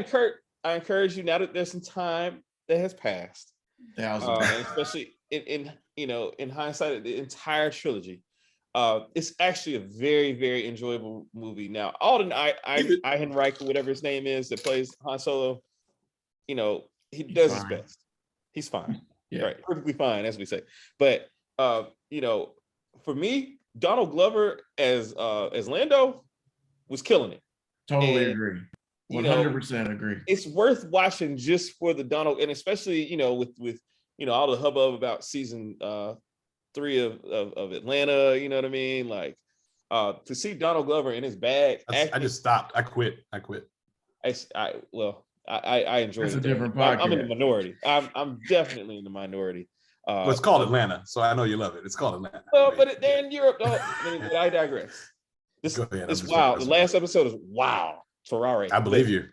Speaker 1: encourage you, now that there's some time that has passed, especially in hindsight, the entire trilogy, it's actually a very, very enjoyable movie. Now, Alden Ehrenreich, or whatever his name is, that plays Han Solo, he does his best. He's fine, right? Perfectly fine, as we say. But for me, Donald Glover as Lando was killing it.
Speaker 3: Totally agree. 100% agree.
Speaker 1: It's worth watching just for the Donald, and especially with all the hubbub about season 3 of Atlanta. You know what I mean? Like to see Donald Glover in his bag.
Speaker 2: I just stopped. I quit.
Speaker 1: I enjoy it.
Speaker 3: It's a different podcast.
Speaker 1: I'm in the minority. I'm definitely in the minority.
Speaker 2: Well, it's called Atlanta, so I know you love it. It's called Atlanta.
Speaker 1: Well, but they're in Europe. I digress. It's wild. The last episode is wow. Ferrari.
Speaker 2: I believe you.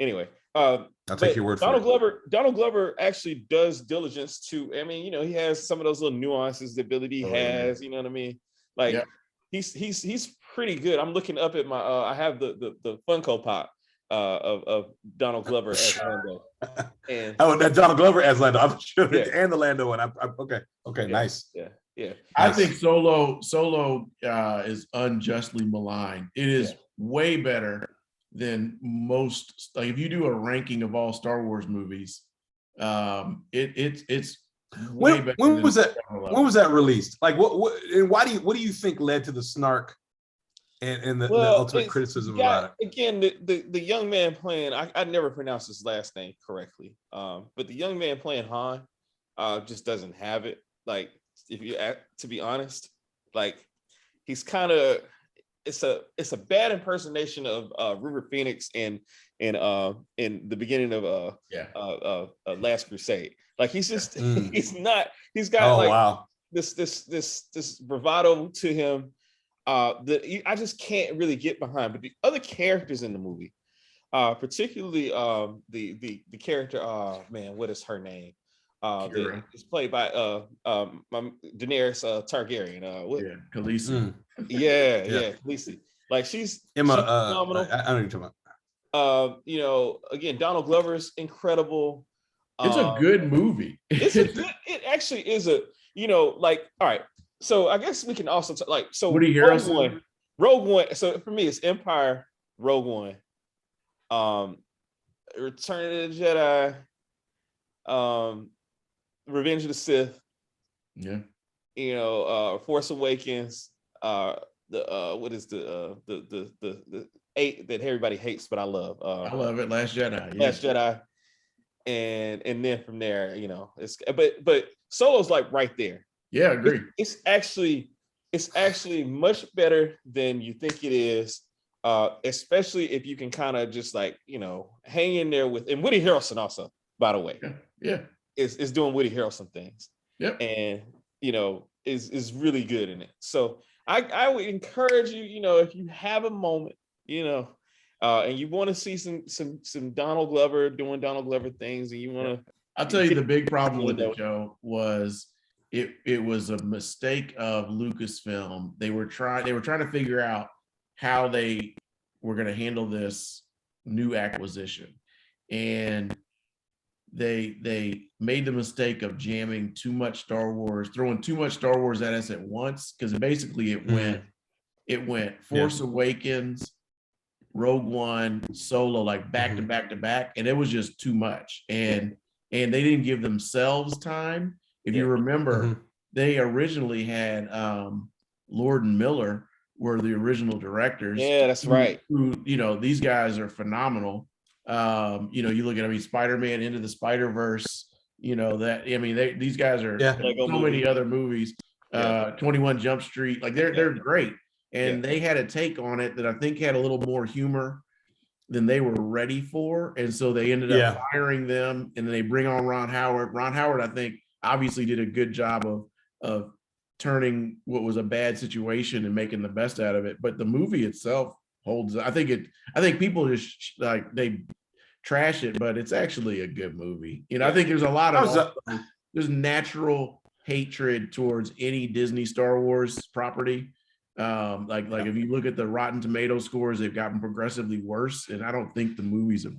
Speaker 1: Anyway,
Speaker 2: I'll take your word for
Speaker 1: it. Donald Glover actually does diligence to. I mean, he has some of those little nuances, the ability he has. You know what I mean? Like he's pretty good. I'm looking up at my. I have the Funko Pop of Donald Glover as Lando. And
Speaker 2: that Donald Glover as Lando. I'm sure, and the Lando one. Okay, nice.
Speaker 1: Yeah.
Speaker 3: I think Solo is unjustly maligned. It is way better than most. Like if you do a ranking of all Star Wars movies, it's way better.
Speaker 2: When was that? When was that released? Like what and what do you think led to the snark and the ultimate criticism about it?
Speaker 1: Again, the young man playing, I never pronounced his last name correctly. But the young man playing Han just doesn't have it. Like, if you to be honest, like he's kind of, it's a bad impersonation of River Phoenix in the beginning of Last Crusade. Like he's just he's got this bravado to him that I just can't really get behind. But the other characters in the movie, particularly the character, what is her name? It's played by Daenerys Targaryen.
Speaker 3: Khaleesi.
Speaker 1: Khaleesi. Like she's phenomenal.
Speaker 2: I know what you're talking
Speaker 1: about. Again, Donald Glover's incredible.
Speaker 3: It's a good movie.
Speaker 1: It actually is a. All right. So I guess we can also
Speaker 3: Woody Harrelson.
Speaker 1: Rogue One. So for me, it's Empire, Rogue One, Return of the Jedi, Revenge of the Sith.
Speaker 3: Yeah.
Speaker 1: Force Awakens. What is the 8 that everybody hates but I love?
Speaker 3: I love it. Last Jedi.
Speaker 1: Last Jedi. And then from there, it's but Solo's like right there.
Speaker 3: Yeah, I agree.
Speaker 1: It's actually much better than you think it is, especially if you can kind of just hang in there with, and Woody Harrelson also, by the way, is doing Woody Harrelson things.
Speaker 3: Yep.
Speaker 1: And is really good in it. So I would encourage you, if you have a moment, and you want to see some Donald Glover doing Donald Glover things, and you want to.
Speaker 3: I'll tell you the big problem with it, Joe, was it was a mistake of Lucasfilm. They were trying to figure out how they were going to handle this new acquisition, and they made the mistake of jamming too much Star Wars, throwing too much Star Wars at us at once, because basically it went Force Awakens, Rogue One, Solo, like back to back to back, and it was just too much. And they didn't give themselves time. If you remember, they originally had Lord and Miller were the original directors.
Speaker 1: Yeah, that's right.
Speaker 3: Who, you know, these guys are phenomenal. You know, you look at, I mean, Spider-Man Into the Spider-Verse, you know, that, I mean, these guys are so many other movies. 21 Jump Street, like they're great. And they had a take on it that I think had a little more humor than they were ready for. And so they ended up firing them, and then they bring on Ron Howard. Ron Howard, I think, obviously did a good job of turning what was a bad situation and making the best out of it. But the movie itself holds, I think people just like, they trash it, but it's actually a good movie. You know, I think there's a lot of, there's natural hatred towards any Disney Star Wars property. Like if you look at the Rotten Tomato scores, they've gotten progressively worse. And I don't think the movies have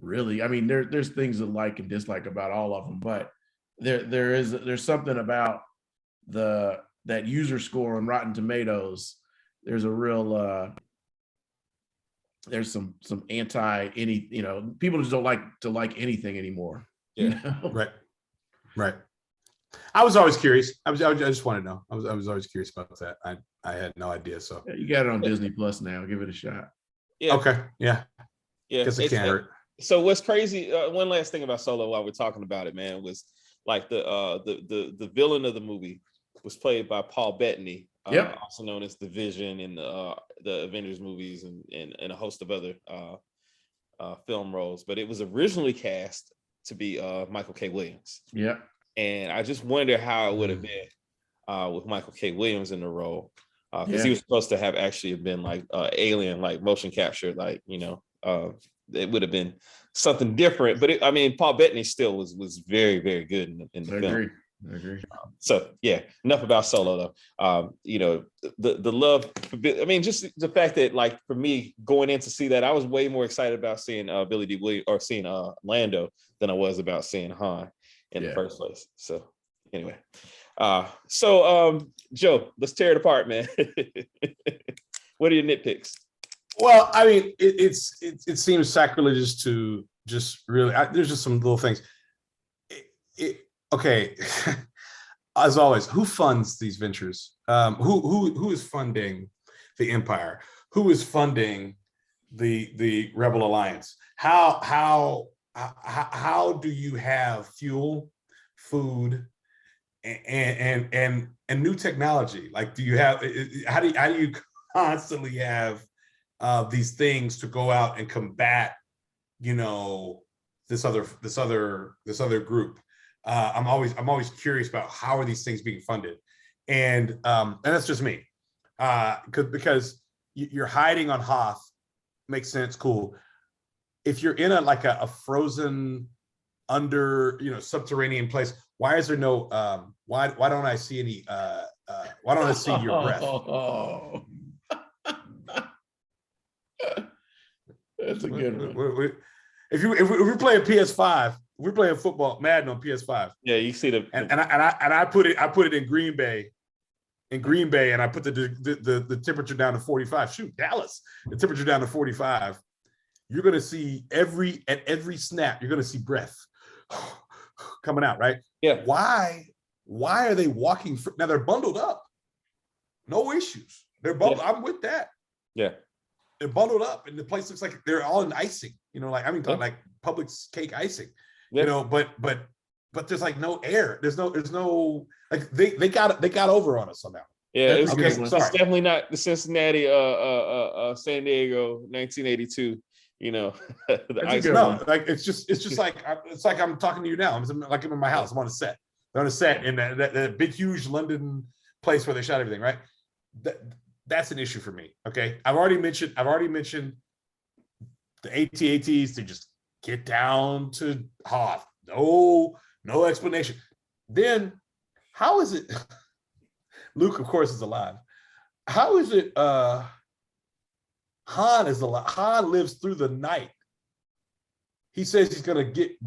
Speaker 3: really, I mean, there's things to like and dislike about all of them, but there's something about that user score on Rotten Tomatoes. There's a real there's some anti any, you know, people just don't like to like anything anymore. You know?
Speaker 2: Right. I was always curious. I just want to know. I was always curious about that. I had no idea. So
Speaker 3: you got it on Disney Plus now. Give it a shot.
Speaker 2: Yeah. Okay. Yeah. Guess it can't hurt.
Speaker 1: So what's crazy? One last thing about Solo while we're talking about it, man, was like the villain of the movie was played by Paul Bettany, also known as the Vision in the Avengers movies and a host of other film roles. But it was originally cast to be Michael K. Williams.
Speaker 3: Yeah.
Speaker 1: And I just wonder how it would have been with Michael K. Williams in the role, because he was supposed to have actually been like alien, like motion capture, like, you know, it would have been something different. But I mean, Paul Bettany still was very, very good in the film.
Speaker 3: I agree.
Speaker 1: So yeah, enough about Solo though. You know, the love, I mean, just the fact that, like, for me going in to see that, I was way more excited about seeing Billy D. Williams or seeing Lando than I was about seeing Han in the first place. So anyway, Joe, let's tear it apart, man. What are your nitpicks?
Speaker 2: Well, I mean, it seems sacrilegious to just really. There's just some little things. Okay, as always, who funds these ventures? Who is funding the Empire? Who is funding the Rebel Alliance? How do you have fuel, food, and new technology? Like, do you have? How do you constantly have these things to go out and combat, you know, this other group? I'm always curious about how are these things being funded, and that's just me, because you're hiding on Hoth, makes sense, cool. If you're in a frozen under, you know, subterranean place, why is there no why don't I see any why don't I see your breath?
Speaker 3: That's a good one.
Speaker 2: If we're playing PS5, we're playing football Madden on PS5.
Speaker 1: Yeah, you see
Speaker 2: and I put it in Green Bay, and I put the temperature down to 45. Shoot, Dallas, the temperature down to 45. You're gonna see at every snap, you're gonna see breath coming out, right?
Speaker 1: Yeah.
Speaker 2: Why are they walking? Now they're bundled up, no issues. They're bundled. Yeah. I'm with that.
Speaker 1: Yeah.
Speaker 2: They're bundled up, and the place looks like they're all in icing. You know, like, I mean, like Publix cake icing. Yeah. You know, but there's like no air. There's no like they got over on us somehow.
Speaker 1: Yeah, it's definitely not the Cincinnati, San Diego, 1982. You know,
Speaker 2: it's just like I'm talking to you now. I'm like I'm in my house. I'm on a set. They're on a set in that big, huge London place where they shot everything. Right. That's an issue for me. Okay, I've already mentioned the AT-ATs to just get down to Hoth. No explanation. Then how is it? Luke, of course, is alive. How is it? Han is alive. Han lives through the night. He says he's gonna get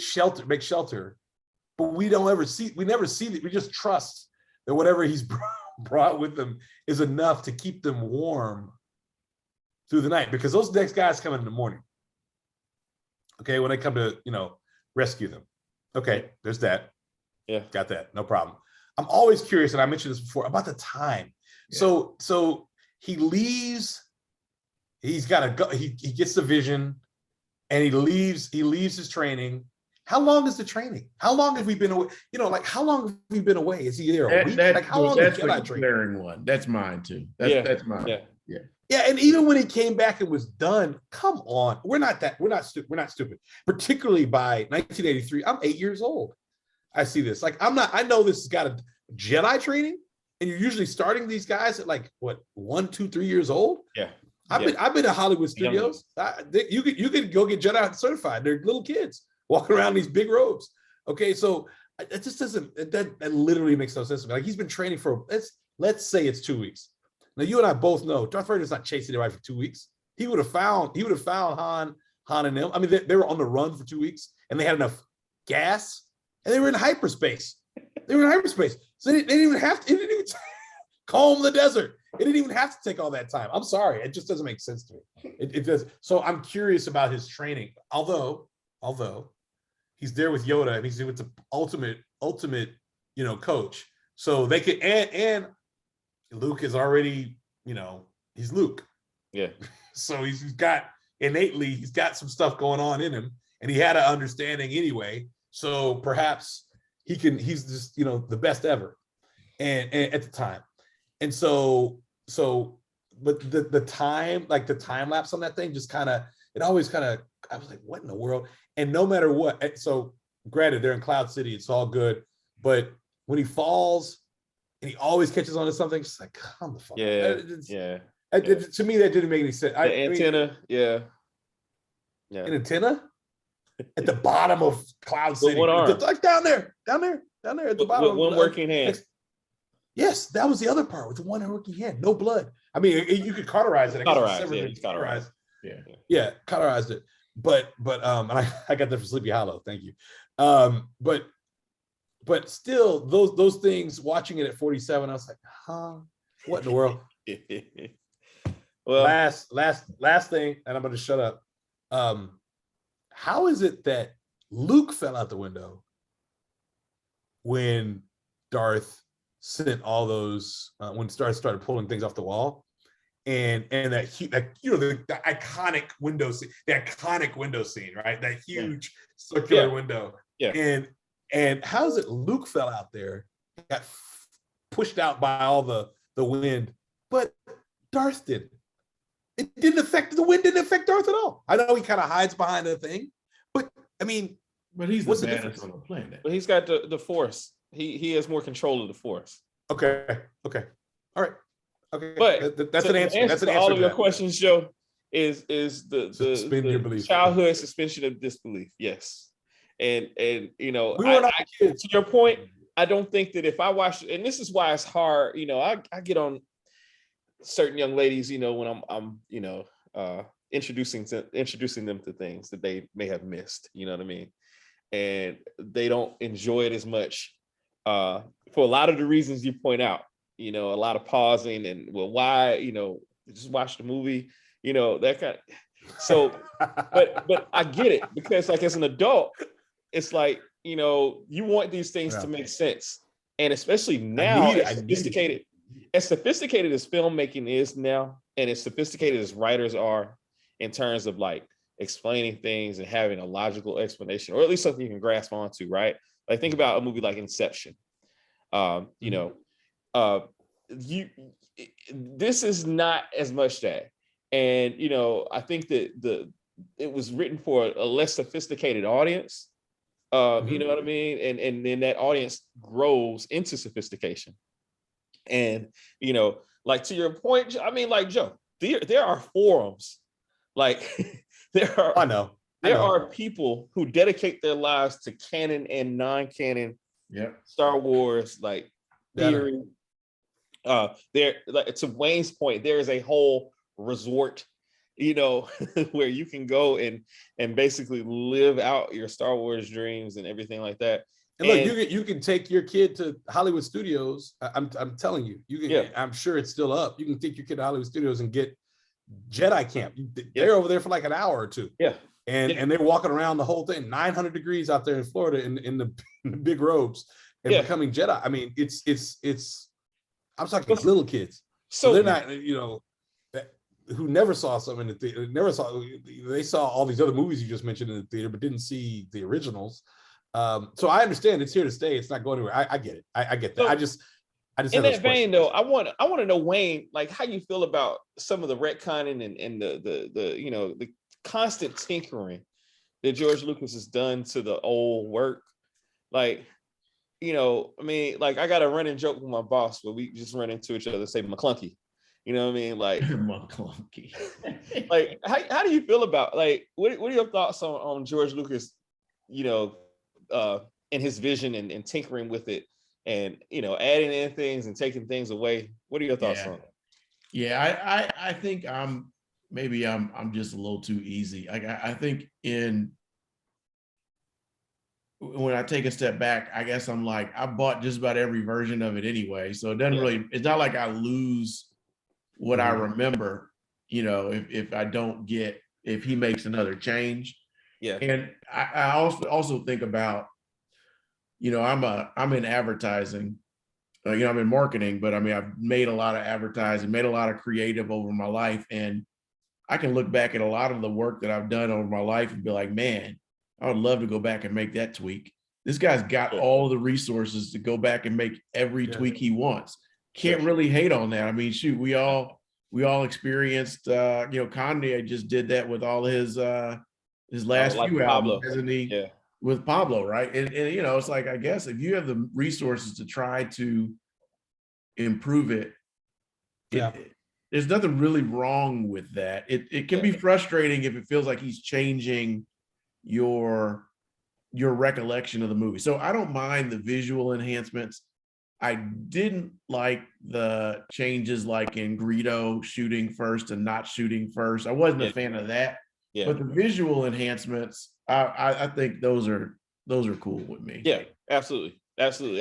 Speaker 2: shelter, make shelter, but we never see that. We just trust that whatever he's brought with them is enough to keep them warm through the night, because those next guys come in the morning. Okay, when they come to, rescue them. Okay, there's that.
Speaker 1: Yeah,
Speaker 2: got that. No problem. I'm always curious, and I mentioned this before, about the time. Yeah. So he leaves. He's got to go. He gets the vision, and he leaves his training. How long is the training? How long have we been away? How long have we been away? Is he there a week? How long is Jedi training?
Speaker 3: One. That's mine too. That's mine.
Speaker 2: Yeah. And even when he came back and was done, come on, we're not stupid. Particularly by 1983, I'm 8 years old. I see this. I know this has got a Jedi training, and you're usually starting these guys at 1, 2, 3 years old.
Speaker 1: Yeah.
Speaker 2: I've been to Hollywood studios. You could go get Jedi certified. They're little kids walking around these big robes. Okay, so it just doesn't. That literally makes no sense to me. He's been training for let's say it's 2 weeks. Now you and I both know Darth Vader's not chasing everybody for 2 weeks. He would have found Han and them. I mean, they were on the run for 2 weeks, and they had enough gas, and they were in hyperspace. So they didn't even have to. It didn't even comb the desert. It didn't even have to take all that time. I'm sorry, it just doesn't make sense to me. It does. So I'm curious about his training. Although he's there with Yoda, and he's with the ultimate, coach. So they could, and Luke is already, he's Luke.
Speaker 1: Yeah.
Speaker 2: So he's got some stuff going on in him, and he had an understanding anyway. So perhaps he's just, the best ever. And at the time. And so, but the time, the time lapse on that thing just I was like, what in the world? And no matter what, so granted, they're in Cloud City, it's all good. But when he falls and he always catches on to something, it's like, come the fuck. To me, that didn't make any sense.
Speaker 1: The antenna, yeah.
Speaker 2: An antenna? At the bottom of Cloud City.
Speaker 1: One arm.
Speaker 2: Down there at the bottom.
Speaker 1: With one working hand.
Speaker 2: Yes, that was the other part with the one working hand. No blood. I mean, you could cauterize it.
Speaker 1: Cauterized.
Speaker 2: Yeah, cauterized it. But and I got that from Sleepy Hollow. Thank you. But still, those things. Watching it at 47, I was like, huh? What in the world? Well, last thing, and I'm going to shut up. How is it that Luke fell out the window when Darth sent all those when Darth started pulling things off the wall, and that the iconic window scene, right? That huge circular window. Yeah. And how is it Luke fell out there, got pushed out by all the wind, but Darth didn't. The wind didn't affect Darth at all. I know he kind of hides behind the thing, but I mean,
Speaker 3: but he's the baddest on the planet.
Speaker 1: But he's got the Force. He has more control of the Force.
Speaker 2: Okay. All right. Okay.
Speaker 1: But
Speaker 2: that's an answer. That's an answer.
Speaker 1: All of your questions, Joe, is the childhood suspension of disbelief. Yes. And to your point, I don't think that if I watch, and this is why it's hard, I get on certain young ladies, when I'm introducing them to things that they may have missed, you know what I mean? And they don't enjoy it as much for a lot of the reasons you point out, a lot of pausing and, well, why, just watch the movie, that kind of, so, but I get it, because as an adult, it's like, you want these things to make sense. And especially now, as sophisticated as filmmaking is now, and as sophisticated as writers are in terms of explaining things and having a logical explanation, or at least something you can grasp onto, right? Think about a movie like Inception. This is not as much that. And, I think that it was written for a less sophisticated audience. You know what I mean? And then that audience grows into sophistication. And, to your point, I mean, Joe, there are forums, there are people who dedicate their lives to canon and non-canon Star Wars, theory. There, to Wayne's point, there is a whole resort, where you can go and basically live out your Star Wars dreams and everything like that.
Speaker 2: And look, you can take your kid to Hollywood Studios. I'm telling you, you can. Yeah. I'm sure it's still up. You can take your kid to Hollywood Studios and get Jedi camp. They're over there for like an hour or two.
Speaker 1: Yeah.
Speaker 2: And they're walking around the whole thing, 900 degrees out there in Florida in the big robes and becoming Jedi. I mean, it's I'm talking little kids. So they're not, who never saw something in the theater, they saw all these other movies you just mentioned in the theater, but didn't see the originals. So I understand it's here to stay. It's not going anywhere. I get it. I get that.
Speaker 1: So,
Speaker 2: I just
Speaker 1: in that vein, though, I want to know, Wayne, like how you feel about some of the retconning and the constant tinkering that George Lucas has done to the old work. Like, I mean, like I got a running joke with my boss where we just run into each other and say McClunky. You know what I mean? Like
Speaker 3: McClunky.
Speaker 1: Like, how do you feel about, like, what are your thoughts on George Lucas, and his vision and tinkering with it and, adding in things and taking things away? What are your thoughts on it?
Speaker 3: Yeah, I think I'm just a little too easy. Like I think when I take a step back, I guess I'm like, I bought just about every version of it anyway. So it doesn't really, it's not like I lose what I remember, if he makes another change.
Speaker 1: Yeah.
Speaker 3: And I also think about, I'm in advertising, I'm in marketing, but I mean, I've made a lot of advertising, made a lot of creative over my life. And I can look back at a lot of the work that I've done over my life and be like, man, I would love to go back and make that tweak. This guy's got all the resources to go back and make every tweak he wants. Can't really hate on that. I mean, shoot, we all experienced, Kanye just did that with all his last few
Speaker 1: Pablo.
Speaker 3: albums, hasn't he? Yeah. With Pablo, right? And it's like, I guess if you have the resources to try to improve it, there's nothing really wrong with that. It can be frustrating if it feels like he's changing your recollection of the movie. So I don't mind the visual enhancements. I didn't like the changes like in Greedo shooting first and not shooting first. I wasn't a fan of that. Yeah. But the visual enhancements, I think those are cool with me.
Speaker 1: Yeah, absolutely. Absolutely.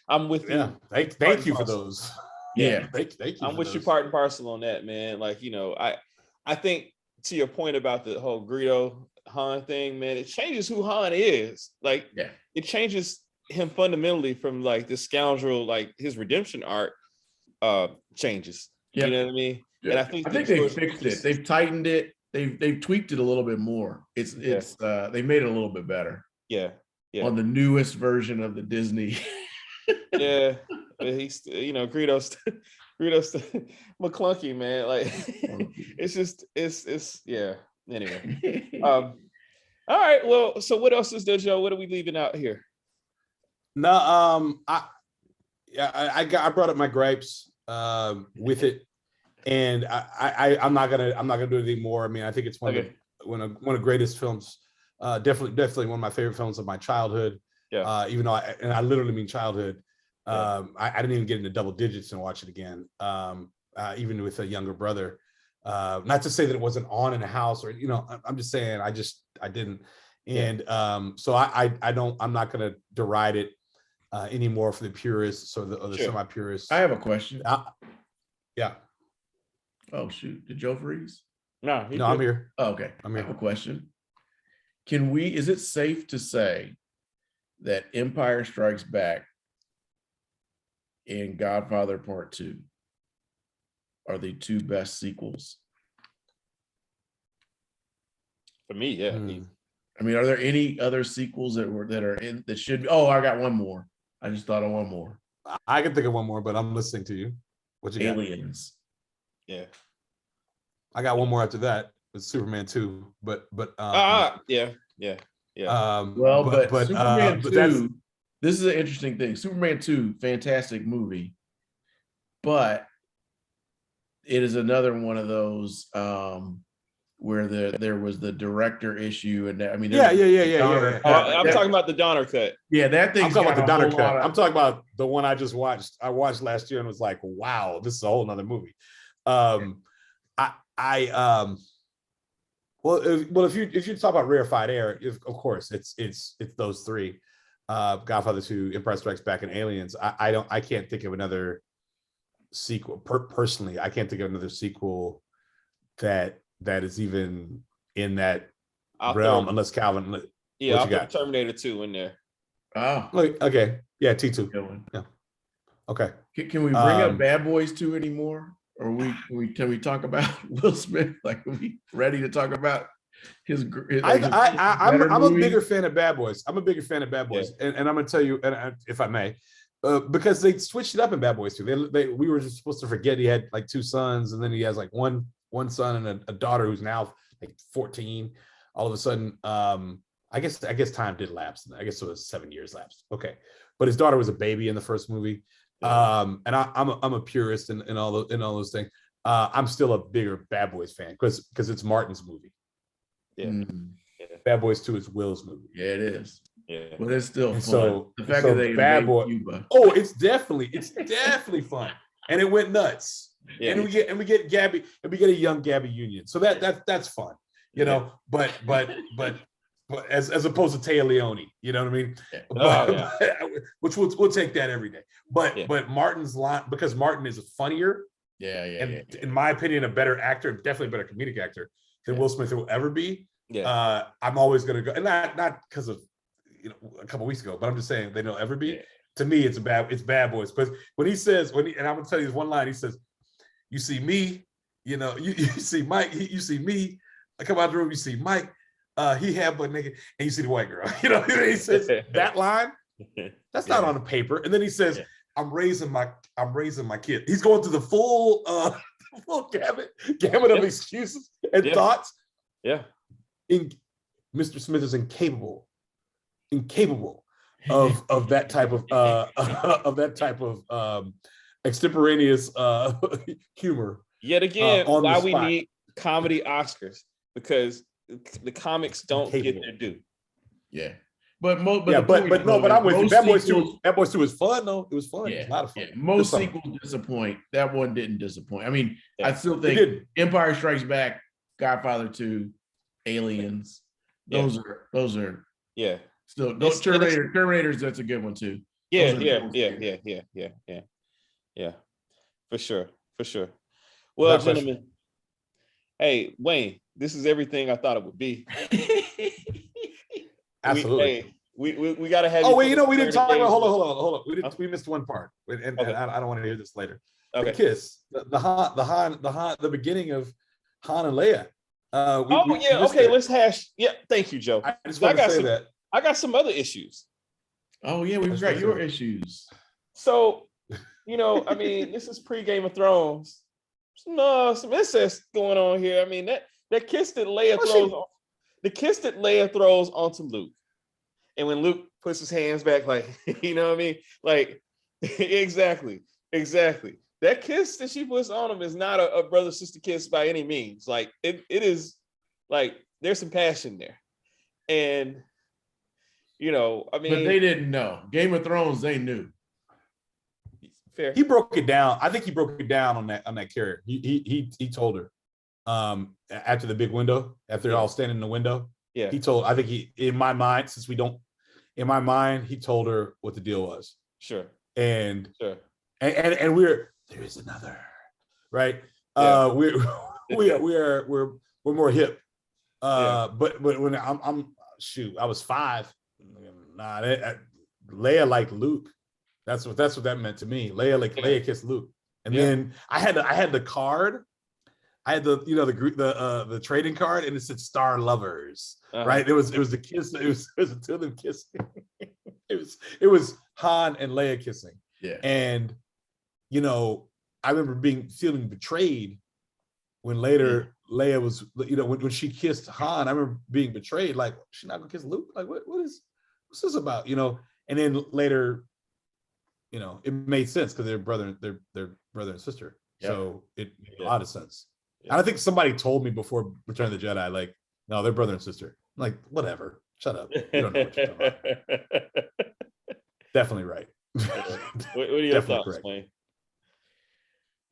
Speaker 1: I'm with you.
Speaker 2: Yeah. Thank you for those.
Speaker 3: Yeah.
Speaker 2: Thank you.
Speaker 1: I'm with you part and parcel on that, man. Like, I think to your point about the whole Greedo Han thing, man, it changes who Han is. Like, it changes him fundamentally from like this scoundrel, like his redemption arc changes. You know what I mean?
Speaker 3: And I think they fixed it. They've tightened it. They've tweaked it a little bit more. It's they made it a little bit better.
Speaker 1: Yeah.
Speaker 3: On the newest version of the Disney.
Speaker 1: Yeah. But he's Greedo's McClunky, man. Like it's anyway. All right. Well, so what else is there, Joe? What are we leaving out here?
Speaker 2: No, I brought up my gripes with it, and I'm not gonna do it anymore. I mean, I think it's one of the greatest films. Definitely one of my favorite films of my childhood. Yeah. Even though I literally mean childhood. I didn't even get into double digits and watch it again. Even with a younger brother. Not to say that it wasn't on in the house, or I'm just saying I didn't. And so I'm not gonna deride it anymore for the purists or the semi-purists.
Speaker 3: I have a question.
Speaker 2: Yeah.
Speaker 3: Oh shoot! Did Joe freeze?
Speaker 2: No, I'm here.
Speaker 3: Oh, okay. I have a question. Is it safe to say that Empire Strikes Back and Godfather Part 2 are the two best sequels?
Speaker 1: For me, yeah.
Speaker 3: I mean, are there any other sequels that should be? Oh, I got one more. I just thought of one more.
Speaker 2: I can think of one more, but I'm listening to you. What you got?
Speaker 3: Aliens.
Speaker 1: Yeah.
Speaker 2: I got one more after that with Superman 2, but
Speaker 1: yeah.
Speaker 3: But Superman 2, this is an interesting thing. Superman 2, fantastic movie, but it is another one of those where there was the director issue, and I mean,
Speaker 1: I'm talking about the Donner cut.
Speaker 3: Yeah, that thing.
Speaker 2: I'm talking about the Donner cut. I'm talking about the one I just watched. I watched last year and was like, wow, this is a whole nother movie. Well, if you talk about rarefied air, of course it's those three, Godfather 2, Empire Strikes Back, and Aliens. I can't think of another sequel personally. I can't think of another sequel that is even in that
Speaker 1: I'll
Speaker 2: realm,
Speaker 1: throw,
Speaker 2: unless Calvin.
Speaker 1: yeah,
Speaker 2: what
Speaker 1: I'll
Speaker 2: you
Speaker 1: throw
Speaker 2: got?
Speaker 1: Terminator 2 in there.
Speaker 3: Oh,
Speaker 2: Okay, yeah, T2. Yeah, okay.
Speaker 3: Can we bring up Bad Boys 2 anymore? Or can we talk about Will Smith? Like, are we ready to talk about his
Speaker 2: I'm a bigger fan of Bad Boys. I'm a bigger fan of Bad Boys,
Speaker 1: Yeah.
Speaker 2: and I'm gonna tell you, and if I may, because they switched it up in Bad Boys 2. We were just supposed to forget he had like 2 sons, and then he has like one son and a daughter who's now like 14. All of a sudden, I guess time did lapse. I guess it was 7 years lapsed. Okay, but his daughter was a baby in the first movie. And I'm a purist in all those things. I'm still a bigger Bad Boys fan because it's Martin's movie.
Speaker 1: Yeah.
Speaker 2: Bad Boys 2 is Will's movie.
Speaker 3: Yeah, it is.
Speaker 1: Yeah.
Speaker 3: But it's still fun.
Speaker 2: So
Speaker 3: the fact that they
Speaker 2: Bad Boy.
Speaker 3: Cuba.
Speaker 2: Oh, it's definitely fun. And it went nuts.
Speaker 1: Yeah.
Speaker 2: And we get Gabby, and we get a young Gabby Union. So that's fun. You know, but as opposed to Téa Leoni, you know what I mean? Which we'll take that every day. But Martin's line, because Martin is funnier. And in my opinion, a better actor, definitely a better comedic actor than Will Smith will ever be. I'm always gonna go, and not because of a couple weeks ago, but I'm just saying they don't ever be. To me, it's Bad Boys. Because when he says, and I'm gonna tell you this one line, he says, "You see me, you see Mike, you see me. I come out the room, you see Mike, he had butt naked, and you see the white girl." He says that line. That's not on the paper. And then he says, I'm raising my kid. He's going through the full gamut of excuses and thoughts.
Speaker 1: Yeah.
Speaker 2: Mr. Smith is incapable of that type of extemporaneous humor.
Speaker 1: Yet again, why we need comedy Oscars, because the comics don't get their due.
Speaker 3: Yeah.
Speaker 2: But I'm with you. Bad Boys 2 was fun though. It was fun. It was a lot of fun.
Speaker 3: Most sequels disappoint. That one didn't disappoint. I mean, I still think Empire Strikes Back, Godfather 2, Aliens. Those are still those Terminators. That's a good one too.
Speaker 1: Yeah. For sure. Well, gentlemen. Hey, Wayne, this is everything I thought it would be.
Speaker 2: Absolutely.
Speaker 1: We gotta have.
Speaker 2: Oh wait, we didn't talk about. Hold on. We missed one part, and I don't want to hear this later. Okay. The kiss, the beginning of Han and Leia.
Speaker 1: Let's hash. Yeah, thank you, Joe.
Speaker 2: I just want to say that
Speaker 1: I got some other issues.
Speaker 3: Oh yeah, we've got your issues.
Speaker 1: So, I mean, this is pre-Game of Thrones. Some incest going on here. I mean, that kiss that Leia throws on. The kiss that Leia throws onto Luke, and when Luke puts his hands back, like, you know what I mean? Like, exactly. That kiss that she puts on him is not a brother-sister kiss by any means. Like, it is, like, there's some passion there. And, I mean.
Speaker 3: But they didn't know. Game of Thrones, they knew.
Speaker 2: Fair. He broke it down. I think he broke it down on that carrier. He told her. After the big window, after they're all standing in the window, he told, I think in my mind, he told her what the deal was.
Speaker 1: Sure.
Speaker 2: And we're, there is another, right? We're more hip. But when I was 5. Leia liked Luke. That's what that meant to me. Leia kissed Luke. And then I had the card. I had the trading card, and it said Star Lovers, right? It was the kiss. It was the two of them kissing. it was Han and Leia kissing.
Speaker 3: Yeah.
Speaker 2: And I remember feeling betrayed when later Leia was, when she kissed Han. I remember being betrayed. Like, she's not gonna kiss Luke. Like, what's this about? And then later, it made sense because they're brother and sister. Yeah. So it made a lot of sense. Yeah. And I think somebody told me before Return of the Jedi, like, no, they're brother and sister. I'm like, whatever. Shut up. You don't know what you're talking about. Definitely right.
Speaker 1: What are your thoughts, Wayne?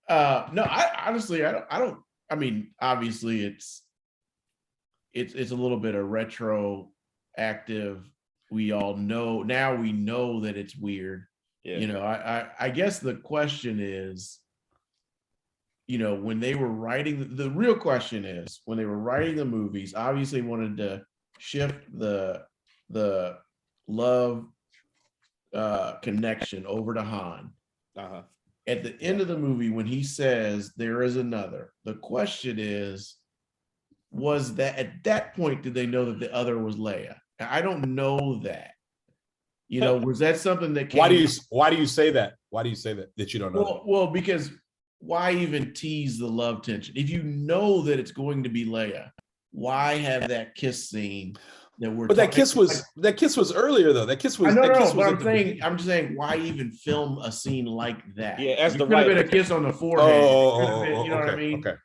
Speaker 3: No, I honestly, I don't. I mean, obviously, it's a little bit of retroactive. We all know now. We know that it's weird. Yeah. I guess the question is, when they were writing, the real question is, when they were writing the movies, obviously wanted to shift the love connection over to Han. At the end of the movie, when he says there is another, the question is, was that at that point, did they know that the other was Leia? I don't know that. Was that something that came?
Speaker 2: Why do you say that? Why do you say that you don't know?
Speaker 3: Well, because why even tease the love tension? If you know that it's going to be Leia, why have that kiss scene that we're?
Speaker 2: But that kiss was earlier though. That kiss was.
Speaker 3: I know,
Speaker 2: kiss
Speaker 3: but I'm just saying, why even film a scene like that?
Speaker 1: Yeah, as
Speaker 3: it
Speaker 1: the
Speaker 3: could have
Speaker 1: right
Speaker 3: been a kiss on the forehead. You know what I mean?
Speaker 2: Okay.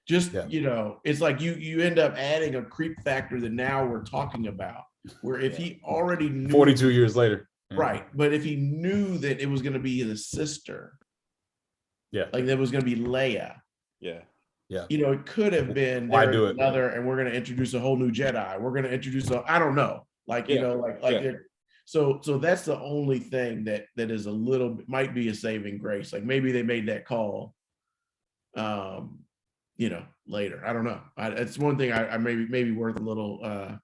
Speaker 3: Just it's like you end up adding a creep factor that now we're talking about. Where if he already knew
Speaker 2: 42 years later.
Speaker 3: Right. But if he knew that it was going to be his sister, like that was going to be Leia.
Speaker 1: Yeah.
Speaker 3: It could have been
Speaker 2: why do it?
Speaker 3: Another, and we're going to introduce a whole new Jedi. We're going to introduce I don't know. So that's the only thing that is a little bit, might be a saving grace. Like maybe they made that call later. I don't know. It's one thing I maybe worth a little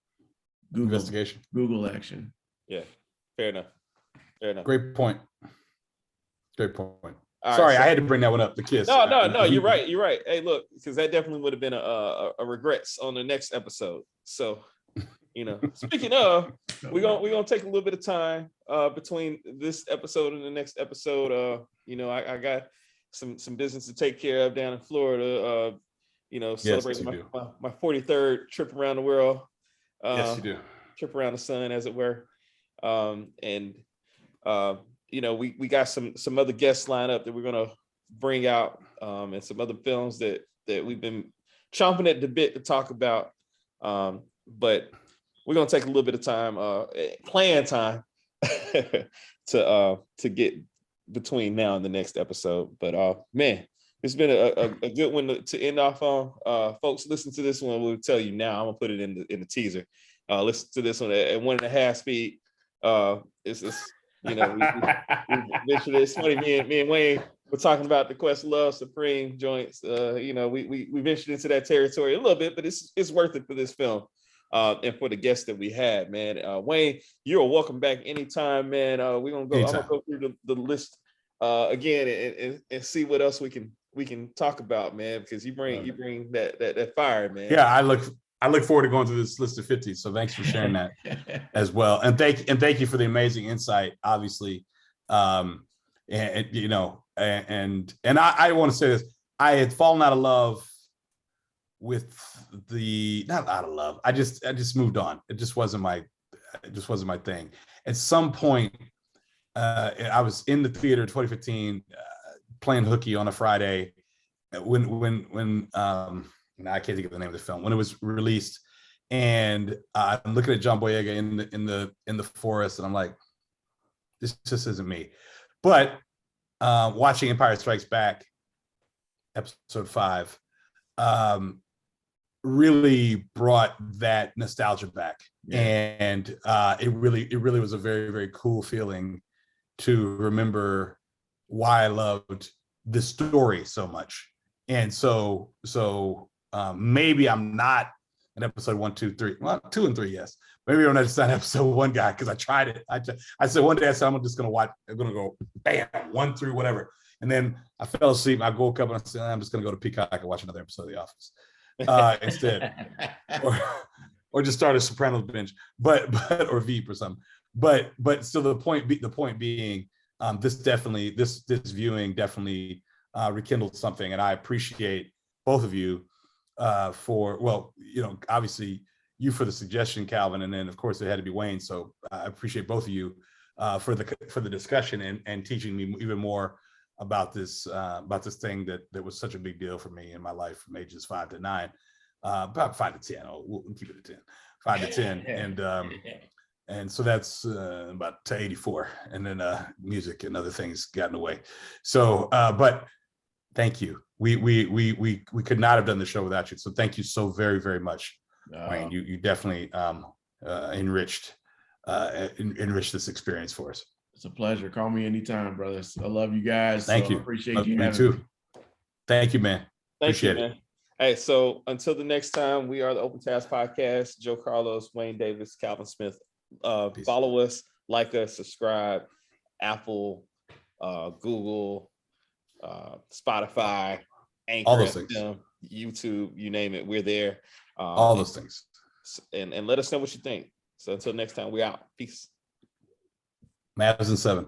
Speaker 3: Google action.
Speaker 1: Yeah, fair enough.
Speaker 2: Great point. Sorry, I had to bring that one up. The kiss.
Speaker 1: No. You're right. Hey, look, because that definitely would have been a regrets on the next episode. So, speaking of, we're gonna take a little bit of time between this episode and the next episode. I got some business to take care of down in Florida. Celebrating my 43rd trip around the world.
Speaker 2: Yes, you do.
Speaker 1: Trip around the sun, as it were. We got some other guests lined up that we're gonna bring out, and some other films that we've been chomping at the bit to talk about. But we're gonna take a little bit of time, plan time, to get between now and the next episode. But man, it's been a good one to end off on. Folks, listen to this one. We'll tell you now. I'm gonna put it in the teaser. Listen to this one at 1.5 speed. It's we mentioned it's funny. Me and Wayne were talking about the Quest Love Supreme joints. We ventured into that territory a little bit, but it's worth it for this film, and for the guests that we had, man. Wayne, you're welcome back anytime, man. We're gonna go. Anytime. I'm gonna go through the list again and see what else we can talk about, man. Because you bring that fire, man.
Speaker 2: Yeah, I look forward to going through this list of 50. So thanks for sharing that as well. And thank you for the amazing insight, obviously. I want to say this. I had fallen out of love with not out of love. I just moved on. It just wasn't my thing. At some point, I was in the theater in 2015, playing hooky on a Friday when I can't think of the name of the film when it was released, and I'm looking at John Boyega in the forest, and I'm like, this just isn't me. But watching Empire Strikes Back, episode 5, really brought that nostalgia back, and it really was a very, very cool feeling to remember why I loved this story so much. And so maybe I'm not an episode 1, 2, 3. Well, 2 and 3, yes. Maybe I'm not just an episode 1 guy because I tried it. I said one day I said I'm just gonna watch. I'm gonna go bam 1 through whatever, and then I fell asleep. I woke up and I said I'm just gonna go to Peacock and watch another episode of The Office instead, or just start a Sopranos binge, or Veep or something. But still the point being, this viewing definitely rekindled something, and I appreciate both of you obviously you for the suggestion, Calvin, and then of course it had to be Wayne. So I appreciate both of you for the discussion and teaching me even more about this thing that was such a big deal for me in my life from ages 5 to 9, about 5 to 10. We'll keep it at 10, 5 to 10, and so that's about to 84, and then music and other things got in the way. So, but thank you. We could not have done the show without you. So thank you so very, very much, Wayne. You definitely enriched this experience for us.
Speaker 3: It's a pleasure. Call me anytime, brothers. I love you guys.
Speaker 2: Thank you.
Speaker 3: I appreciate you.
Speaker 2: Me too. Thank you, man. Appreciate it.
Speaker 1: Man. Hey, so until the next time, we are the Open Task Podcast. Joe Carlos, Wayne Davis, Calvin Smith. Follow us, like us, subscribe. Apple, Google, Spotify, Anchor,
Speaker 2: all those things.
Speaker 1: YouTube, you name it, we're there.
Speaker 2: All those things.
Speaker 1: And let us know what you think. So until next time, we out. Peace.
Speaker 2: Madison 7.